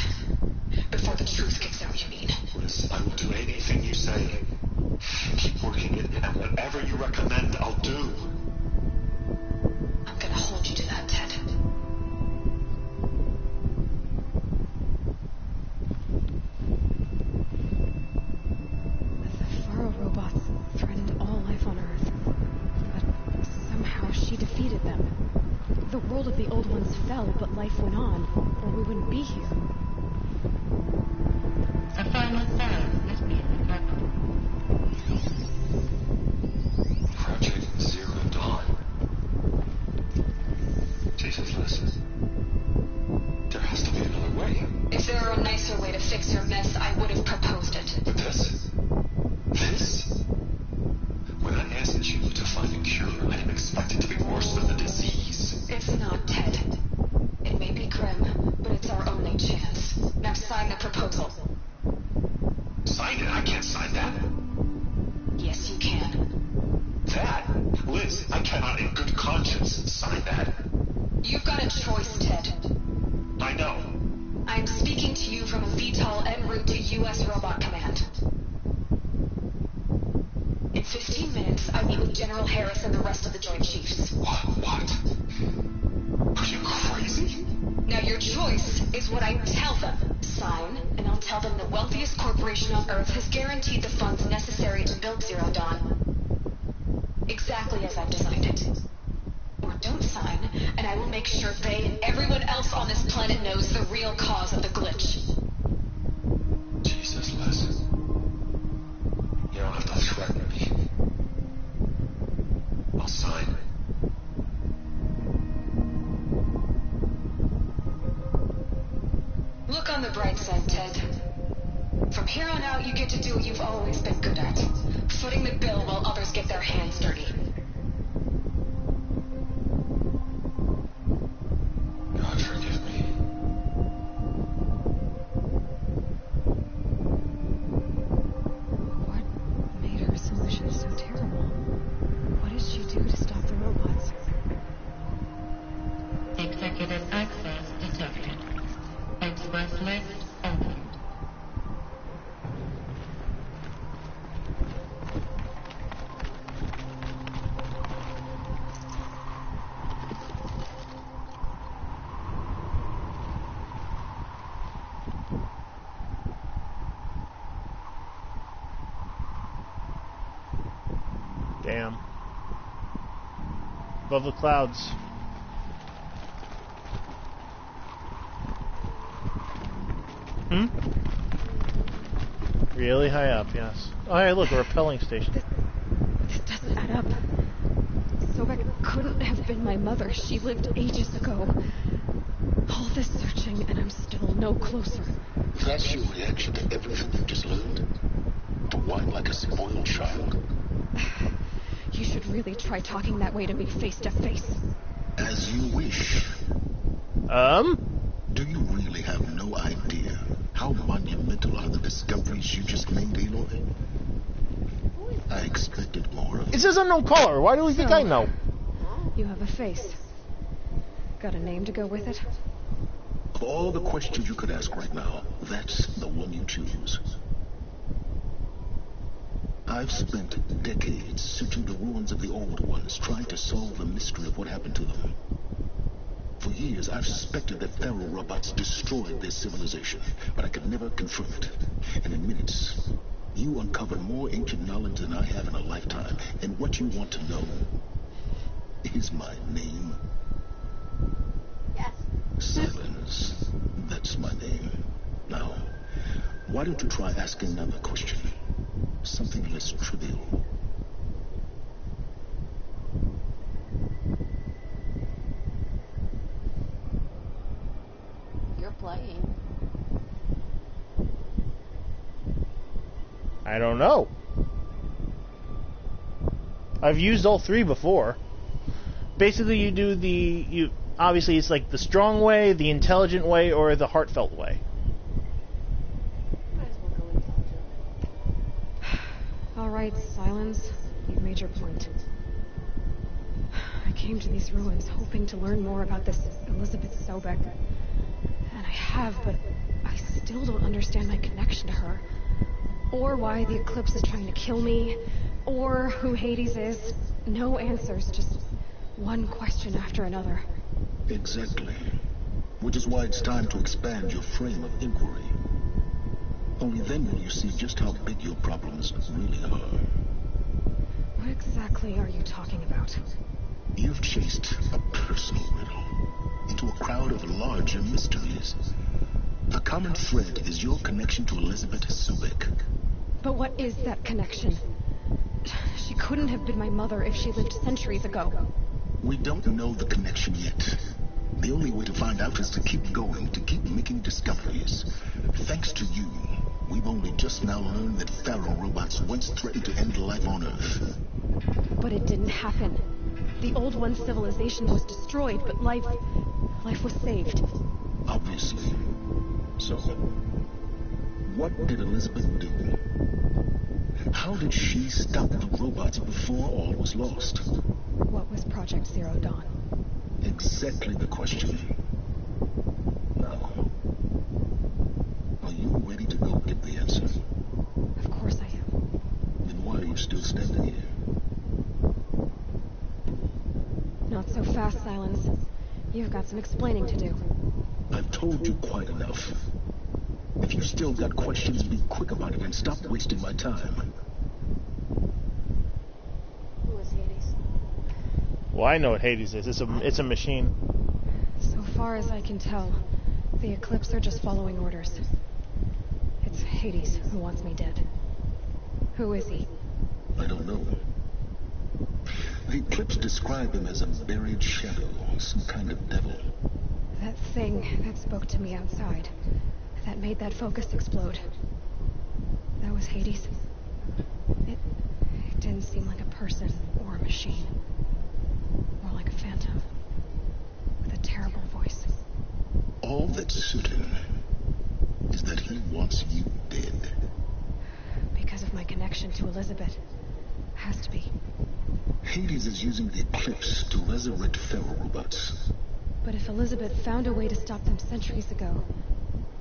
Before the truth gets out, you mean? Liz, I will do anything you say. Keep working it, and whatever you recommend, I'll do. I'm gonna hold you to that, Ted. The Faro robots threatened all life on Earth, but somehow she defeated them. The world of the old ones fell, but life went on, or we wouldn't be here. A final file has been recovered. Project Zero Dawn. Jesus, Liz. There has to be another way. If there were a nicer way to fix your mess, I would have proposed it. But this? When I asked you to find a cure, I didn't expect it to be worse than the disease. It's not, Ted. It may be grim, but it's our only chance. 15 minutes, I meet with General Harris and the rest of the Joint Chiefs. What? Are you crazy? Now your choice is what I tell them. Sign, and I'll tell them the wealthiest corporation on Earth has guaranteed the funds necessary to build Zero Dawn. Exactly as I've designed it. Or don't sign, and I will make sure they and everyone else on this planet knows the real cause of the glitch. Jesus, Les. You don't have to threaten me. I'll sign. Look on the bright side, Ted. From here on out, you get to do what you've always been good at. Footing the bill while others get their hands dirty. God forgive me. What made her solution so terrible? What did she do to stop the robots? Executive access detected. Express list opened. Damn. Above the clouds. Really high up, yes. Oh, hey, look, a rappelling station. This doesn't add up. Sobek couldn't have been my mother. She lived ages ago. All this searching, and I'm still no closer. That's your reaction to everything you just learned? To whine like a spoiled child? You should really try talking that way to me face to face. As you wish. Do you really have no idea how monumental are the discoveries you just made, Aloy? I expected more of It says unknown caller. Why do we think I know? You have a face. Got a name to go with it? Of all the questions you could ask right now, that's the one you choose. I've spent decades searching the ruins of the old ones, trying to solve the mystery of what happened to them. For years, I've suspected that feral robots destroyed their civilization, but I could never confirm it. And in minutes, you uncovered more ancient knowledge than I have in a lifetime. And what you want to know is my name. Yes. Silence. That's my name. Now, why don't you try asking another question? Something less trivial. You're playing. I don't know. I've used all three before. Basically, you do obviously it's like the strong way, the intelligent way, or the heartfelt way. Might as well go intelligent. All right, Silence. You've made your point. I came to these ruins hoping to learn more about this Elizabeth Sobek. And I have, but I still don't understand my connection to her. Or why the Eclipse is trying to kill me. Or who Hades is. No answers, just one question after another. Exactly. Which is why it's time to expand your frame of inquiry. Only then will you see just how big your problems really are. What exactly are you talking about? You've chased a personal riddle into a crowd of larger mysteries. The common thread is your connection to Elizabeth Sobek. But what is that connection? She couldn't have been my mother if she lived centuries ago. We don't know the connection yet. The only way to find out is to keep going, to keep making discoveries. Thanks to you, we've only just now learned that feral robots once threatened to end life on Earth. But it didn't happen. The old one's civilization was destroyed, but life was saved. Obviously. So, what did Elizabeth do? How did she stop the robots before all was lost? What was Project Zero Dawn? Exactly the question. Now, are you ready to go get the answer? Of course I am. Then why are you you're still standing here. Not so fast, Silence. You've got some explaining to do. I've told you quite enough. If you still got questions, be quick about it and stop wasting my time. Who is Hades? Well, I know what Hades is. It's a machine. So far as I can tell, the Eclipse are just following orders. It's Hades who wants me dead. Who is he? I don't know. The Eclipse described him as a buried shadow, some kind of devil. That thing that spoke to me outside, that made that focus explode. That was Hades. It didn't seem like a person or a machine. More like a phantom. With a terrible voice. All that's certain is that he wants you dead. Because of my connection to Elizabeth. Has to be. Hades is using the Eclipse to resurrect feral robots. But if Elizabeth found a way to stop them centuries ago,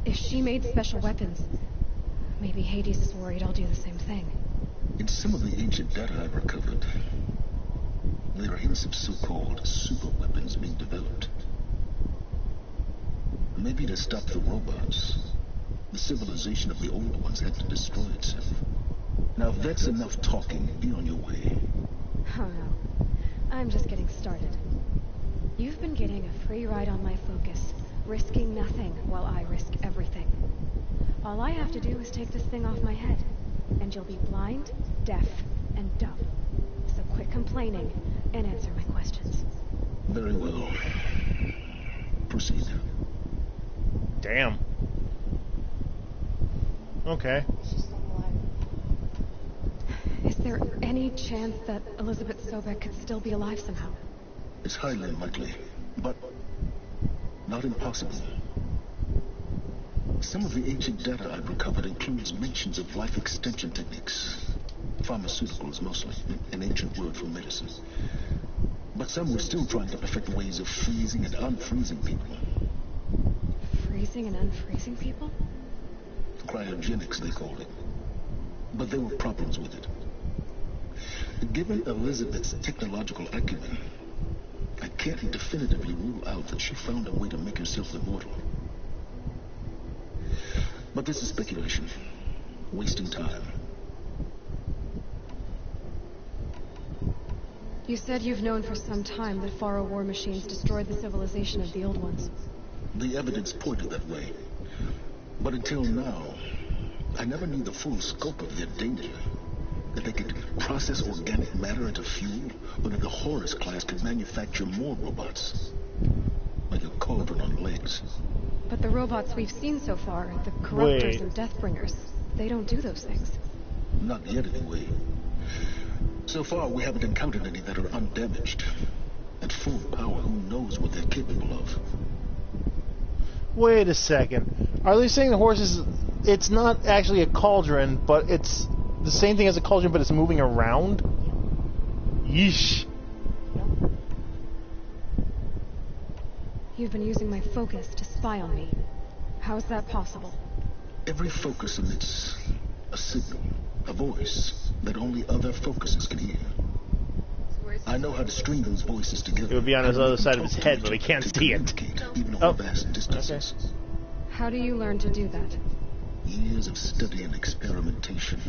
if she made special weapons, maybe Hades is worried I'll do the same thing. In some of the ancient data I've recovered, there are hints of so-called super weapons being developed. Maybe to stop the robots, the civilization of the old ones had to destroy itself. Now, if that's enough talking, be on your way. Oh no. I'm just getting started. You've been getting a free ride on my focus, risking nothing while I risk everything. All I have to do is take this thing off my head, and you'll be blind, deaf, and dumb. So quit complaining and answer my questions. Very well. Proceed. Damn. Okay. She's still alive. Is there any chance that Elizabeth Sobek could still be alive somehow? It's highly unlikely, but not impossible. Some of the ancient data I've recovered includes mentions of life extension techniques. Pharmaceuticals, mostly. An ancient word for medicine. But some were still trying to perfect ways of freezing and unfreezing people. Freezing and unfreezing people? Cryogenics, they called it. But there were problems with it. Given Elizabeth's technological acumen, I can't definitively rule out that she found a way to make herself immortal. But this is speculation. Wasting time. You said you've known for some time that Faro war machines destroyed the civilization of the old ones. The evidence pointed that way. But until now, I never knew the full scope of their danger. That they could process organic matter into fuel, or that the Horus class could manufacture more robots. Like a cauldron on legs. But the robots we've seen so far, the Corruptors Wait. and Deathbringers, they don't do those things. Not yet, anyway. So far, we haven't encountered any that are undamaged. At full power, who knows what they're capable of? Wait a second. Are they saying the horses... It's not actually a cauldron, but it's the same thing as a cauldron, but it's moving around? Yeesh. You've been using my focus to spy on me. How is that possible? Every focus emits a signal, a voice, that only other focuses can hear. I know how to string those voices together. It would be on his How to other make side them of his talk head, to but he each can't other to see it. communicate, even Oh. over vast distances. How do you learn to do that? Years of study and experimentation.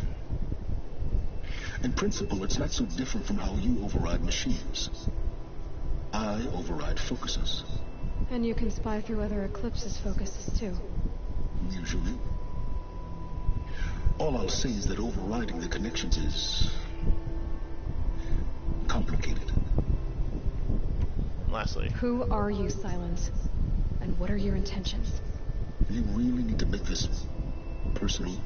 In principle, it's not so different from how you override machines. I override focuses. And you can spy through other Eclipse's focuses too. Usually. All I'll say is that overriding the connections is complicated. Lastly. Who are you, Silence? And what are your intentions? You really need to make this personal.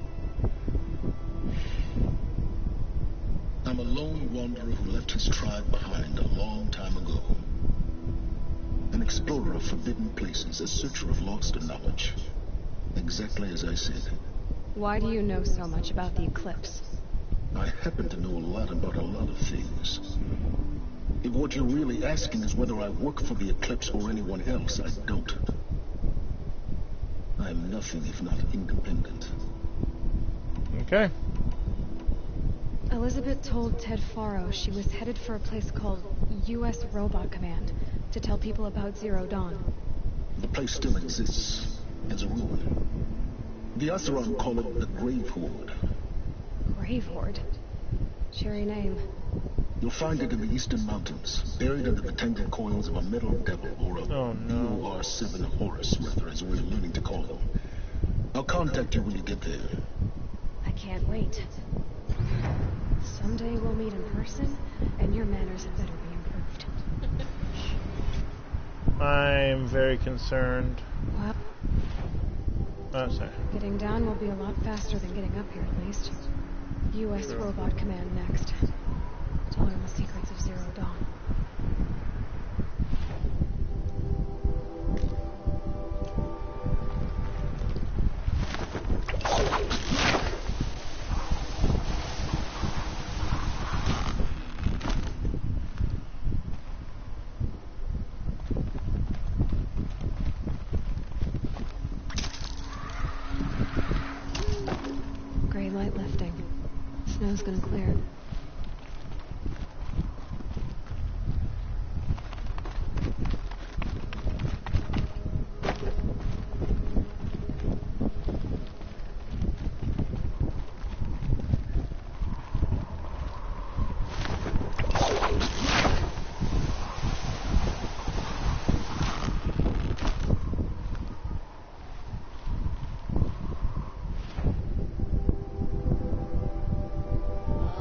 I'm a lone wanderer who left his tribe behind a long time ago. An explorer of forbidden places, a searcher of lost knowledge. Exactly as I said. Why do you know so much about the Eclipse? I happen to know a lot about a lot of things. If what you're really asking is whether I work for the Eclipse or anyone else, I don't. I'm nothing if not independent. Okay. Elizabeth told Ted Faro she was headed for a place called U.S. Robot Command to tell people about Zero Dawn. The place still exists as a ruin. The Acheron call it the Grave Horde. Grave Horde? Cheery name. You'll find it in the eastern mountains, buried under the tangled coils of a metal devil, or a BOR-7 Horus, rather, as we're learning to call them. I'll contact you when you get there. I can't wait. Someday we'll meet in person, and your manners had better be improved. I'm very concerned. Well, Oh, sorry. getting down will be a lot faster than getting up here, at least. U.S. Sure. Robot Command next. To learn the secrets of Zero Dawn. Gray light lifting. Snow's gonna clear.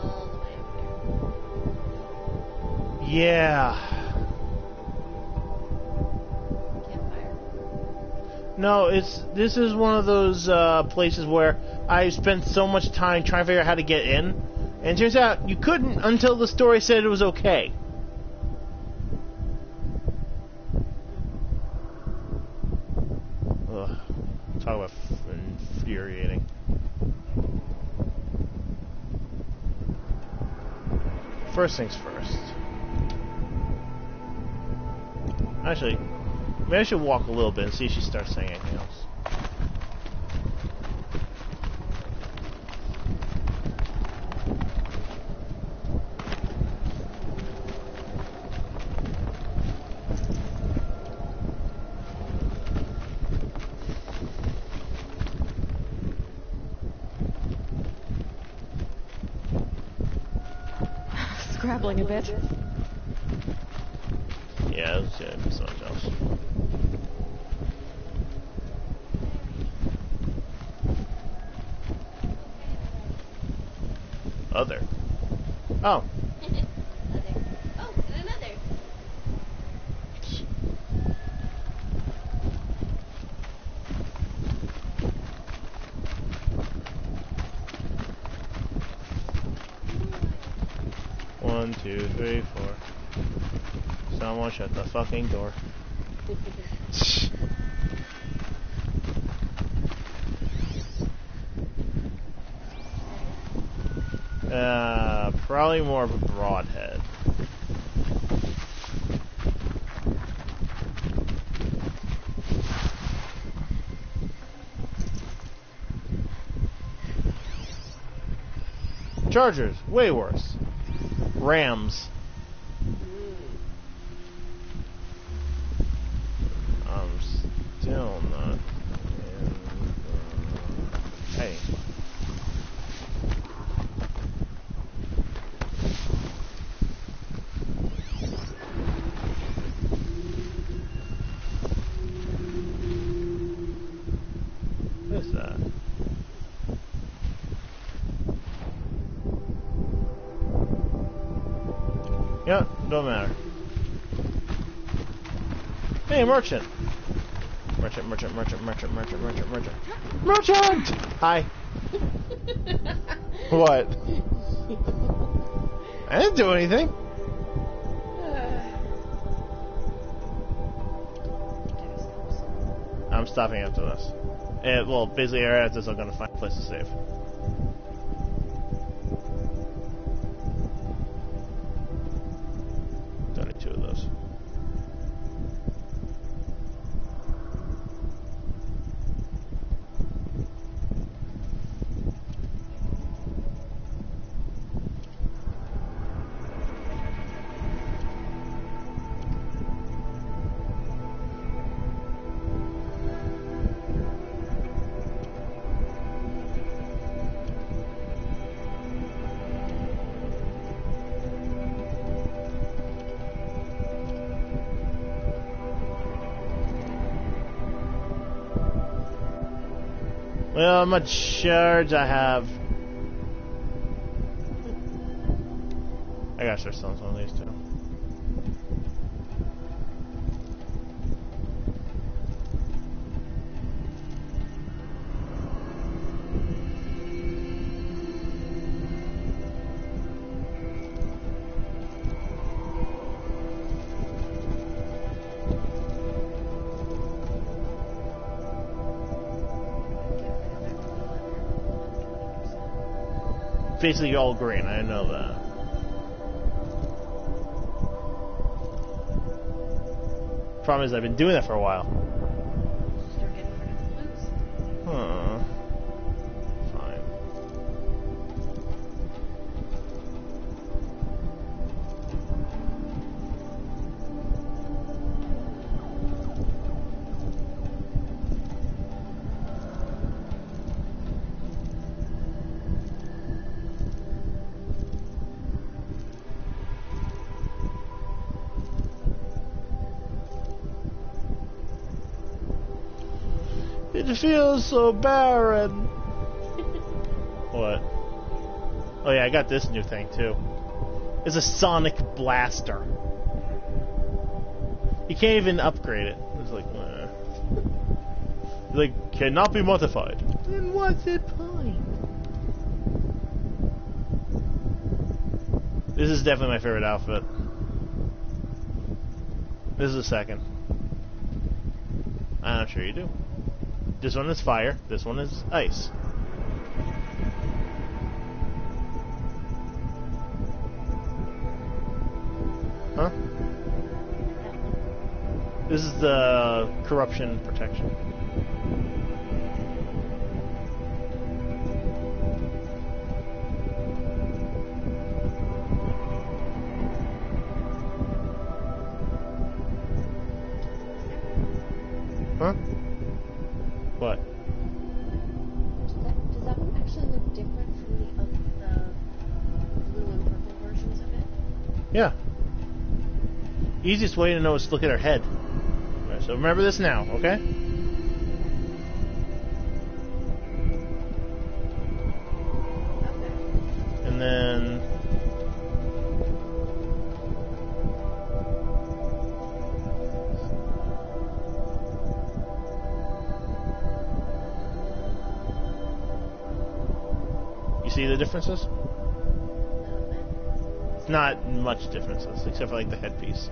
All the way over Yeah. there. Campfire. No, this is one of those places where I spent so much time trying to figure out how to get in, and it turns out you couldn't until the story said it was okay. Ugh. Talk about infuriating. First things first. Actually, maybe I should walk a little bit and see if she starts saying anything else. Scrabbling a bit. Yeah, it's gonna be something else. Other. Oh. Other. Oh, and another. One, two, three, four. Someone shut the fucking door. Probably more of a broadhead. Chargers, way worse. Rams. I'm still not in. Hey. What is that? Yeah, don't matter. Hey, merchant! Merchant. Merchant! Hi. What? I didn't do anything. I'm stopping after this. Well, basically, right after this, I'm gonna find a place to save. Only two of those. Well, how much shards I have? I gotta start selling some of these too. Basically all green, I know that. Problem is I've been doing that for a while. Start getting rid of the blues. Huh. Fine. It feels so barren. What? Oh yeah, I got this new thing too. It's a sonic blaster. You can't even upgrade it. It's like, like cannot be modified. Then what's the point? This is definitely my favorite outfit. This is the second. I'm sure you do. This one is fire. This one is ice. Huh? This is the corruption protection. Huh? What? Does that one actually look different from the blue and purple versions of it? Yeah. Easiest way to know is to look at her head. Right, so remember this now, okay? Okay. And then you see the differences? Not much differences, except for like the headpiece.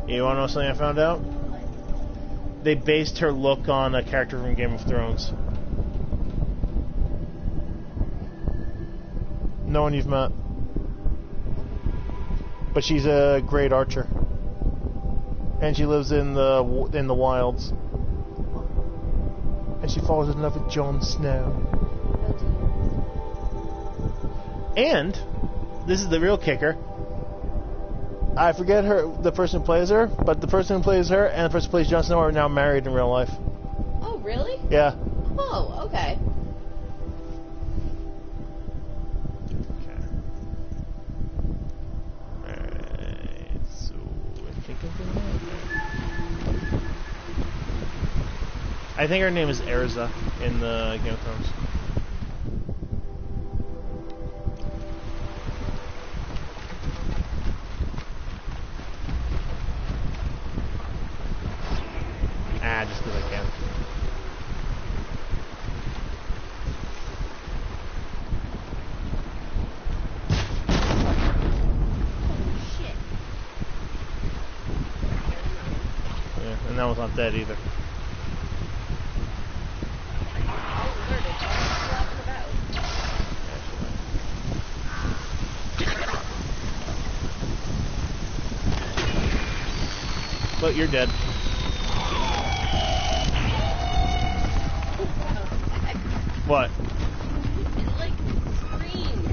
You wanna know something I found out? They based her look on a character from Game of Thrones. No one you've met. But she's a great archer. And she lives in the wilds. And she falls in love with Jon Snow. And this is the real kicker. I forget the person who plays her, but the person who plays her and the person who plays Jon Snow are now married in real life. Oh, really? Yeah. Oh, okay. I think her name is Erza in the Game of Thrones. Just because I can. Holy shit. Yeah, and that one's not dead either. But you're dead. What? It like screamed.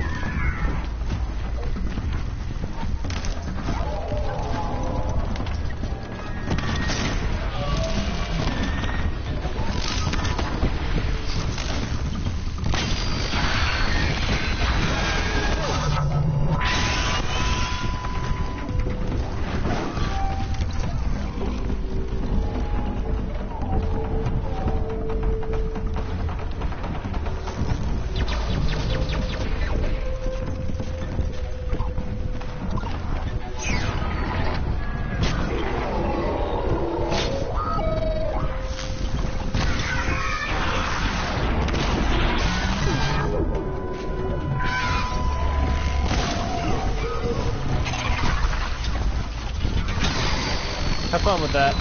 Have fun with that.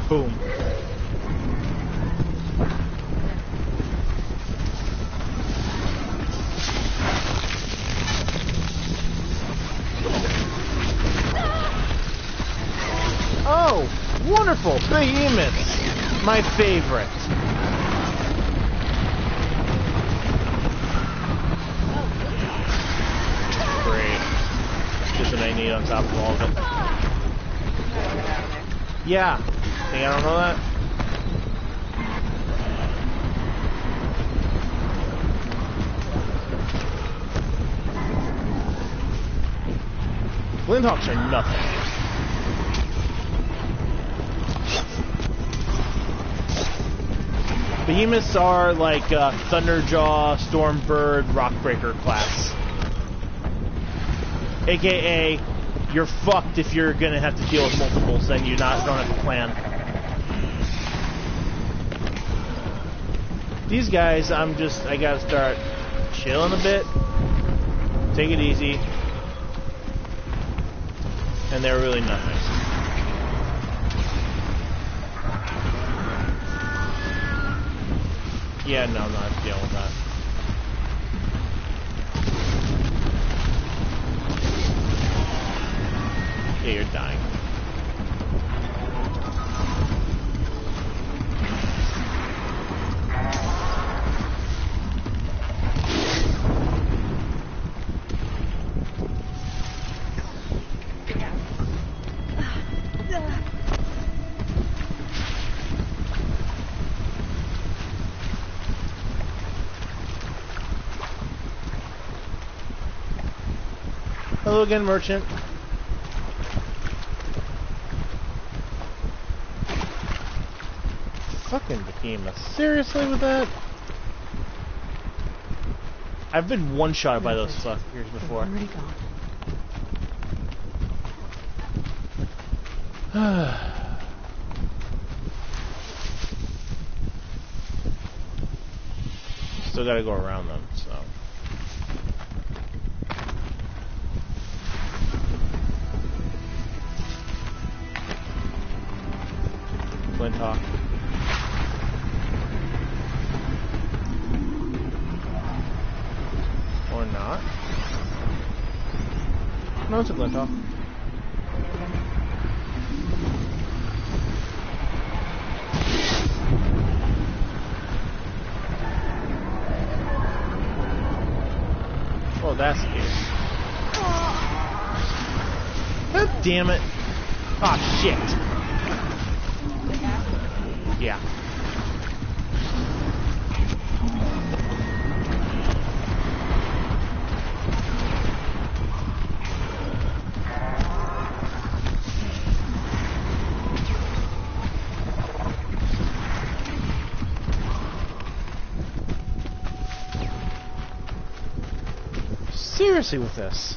Boom. Oh, wonderful! Behemoths! My favorite. Great. Just what I need on top of all of it. Yeah. Think I don't know that? Glinthawks are nothing. Behemoths are like Thunderjaw, Stormbird, Rockbreaker class. AKA, you're fucked if you're gonna have to deal with multiples, then you don't have to plan. These guys, I gotta start chilling a bit, take it easy, and they're really nothing. Yeah, no, I'm not dealing with that. Yeah, you're dying. Hello again, merchant. Fucking behemoth. Seriously with that? I've been one-shot by those fuckers before. Already gone. Still gotta go around them, so. Glinthawk. Or not. No, it's a Glinthawk. Oh, that's it. God damn it. Ah, shit. Yeah. Seriously with this.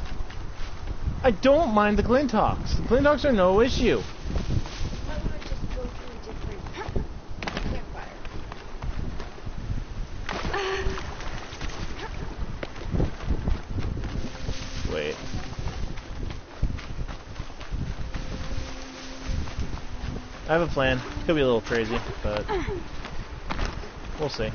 I don't mind the Glinthawks. The Glinthawks are no issue. Wait. I have a plan. Could be a little crazy, but we'll see.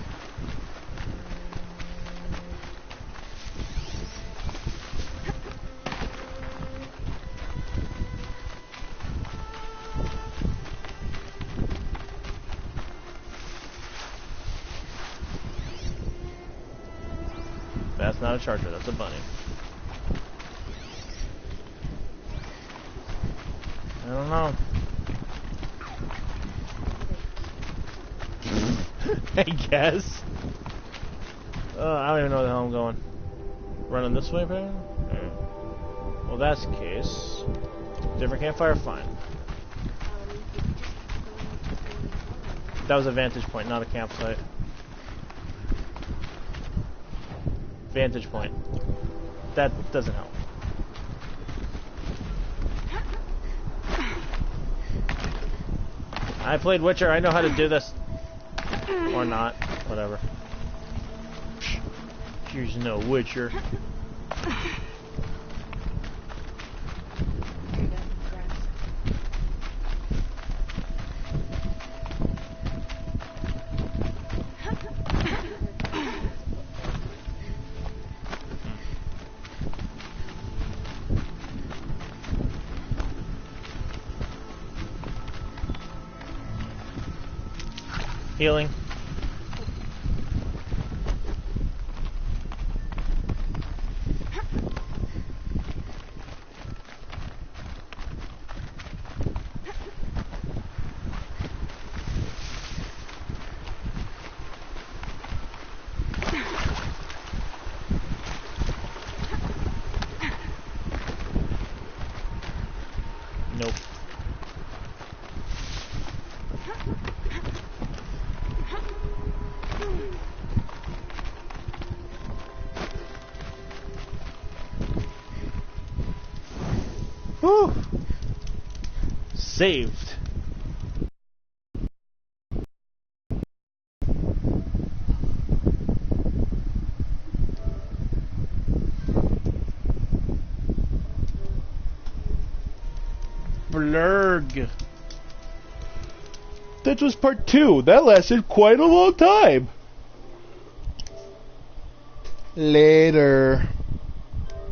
That's not a charger, that's a bunny. I don't know. I guess. I don't even know where the hell I'm going. Running this way, apparently? Alright. Well, that's the case. Different campfire, fine. That was a vantage point, not a campsite. Vantage point. That doesn't help. I played Witcher, I know how to do this. Or not, whatever. Here's no Witcher. Healing. Nope. Whew. Saved. Blurg. That was part 2. That lasted quite a long time. Later.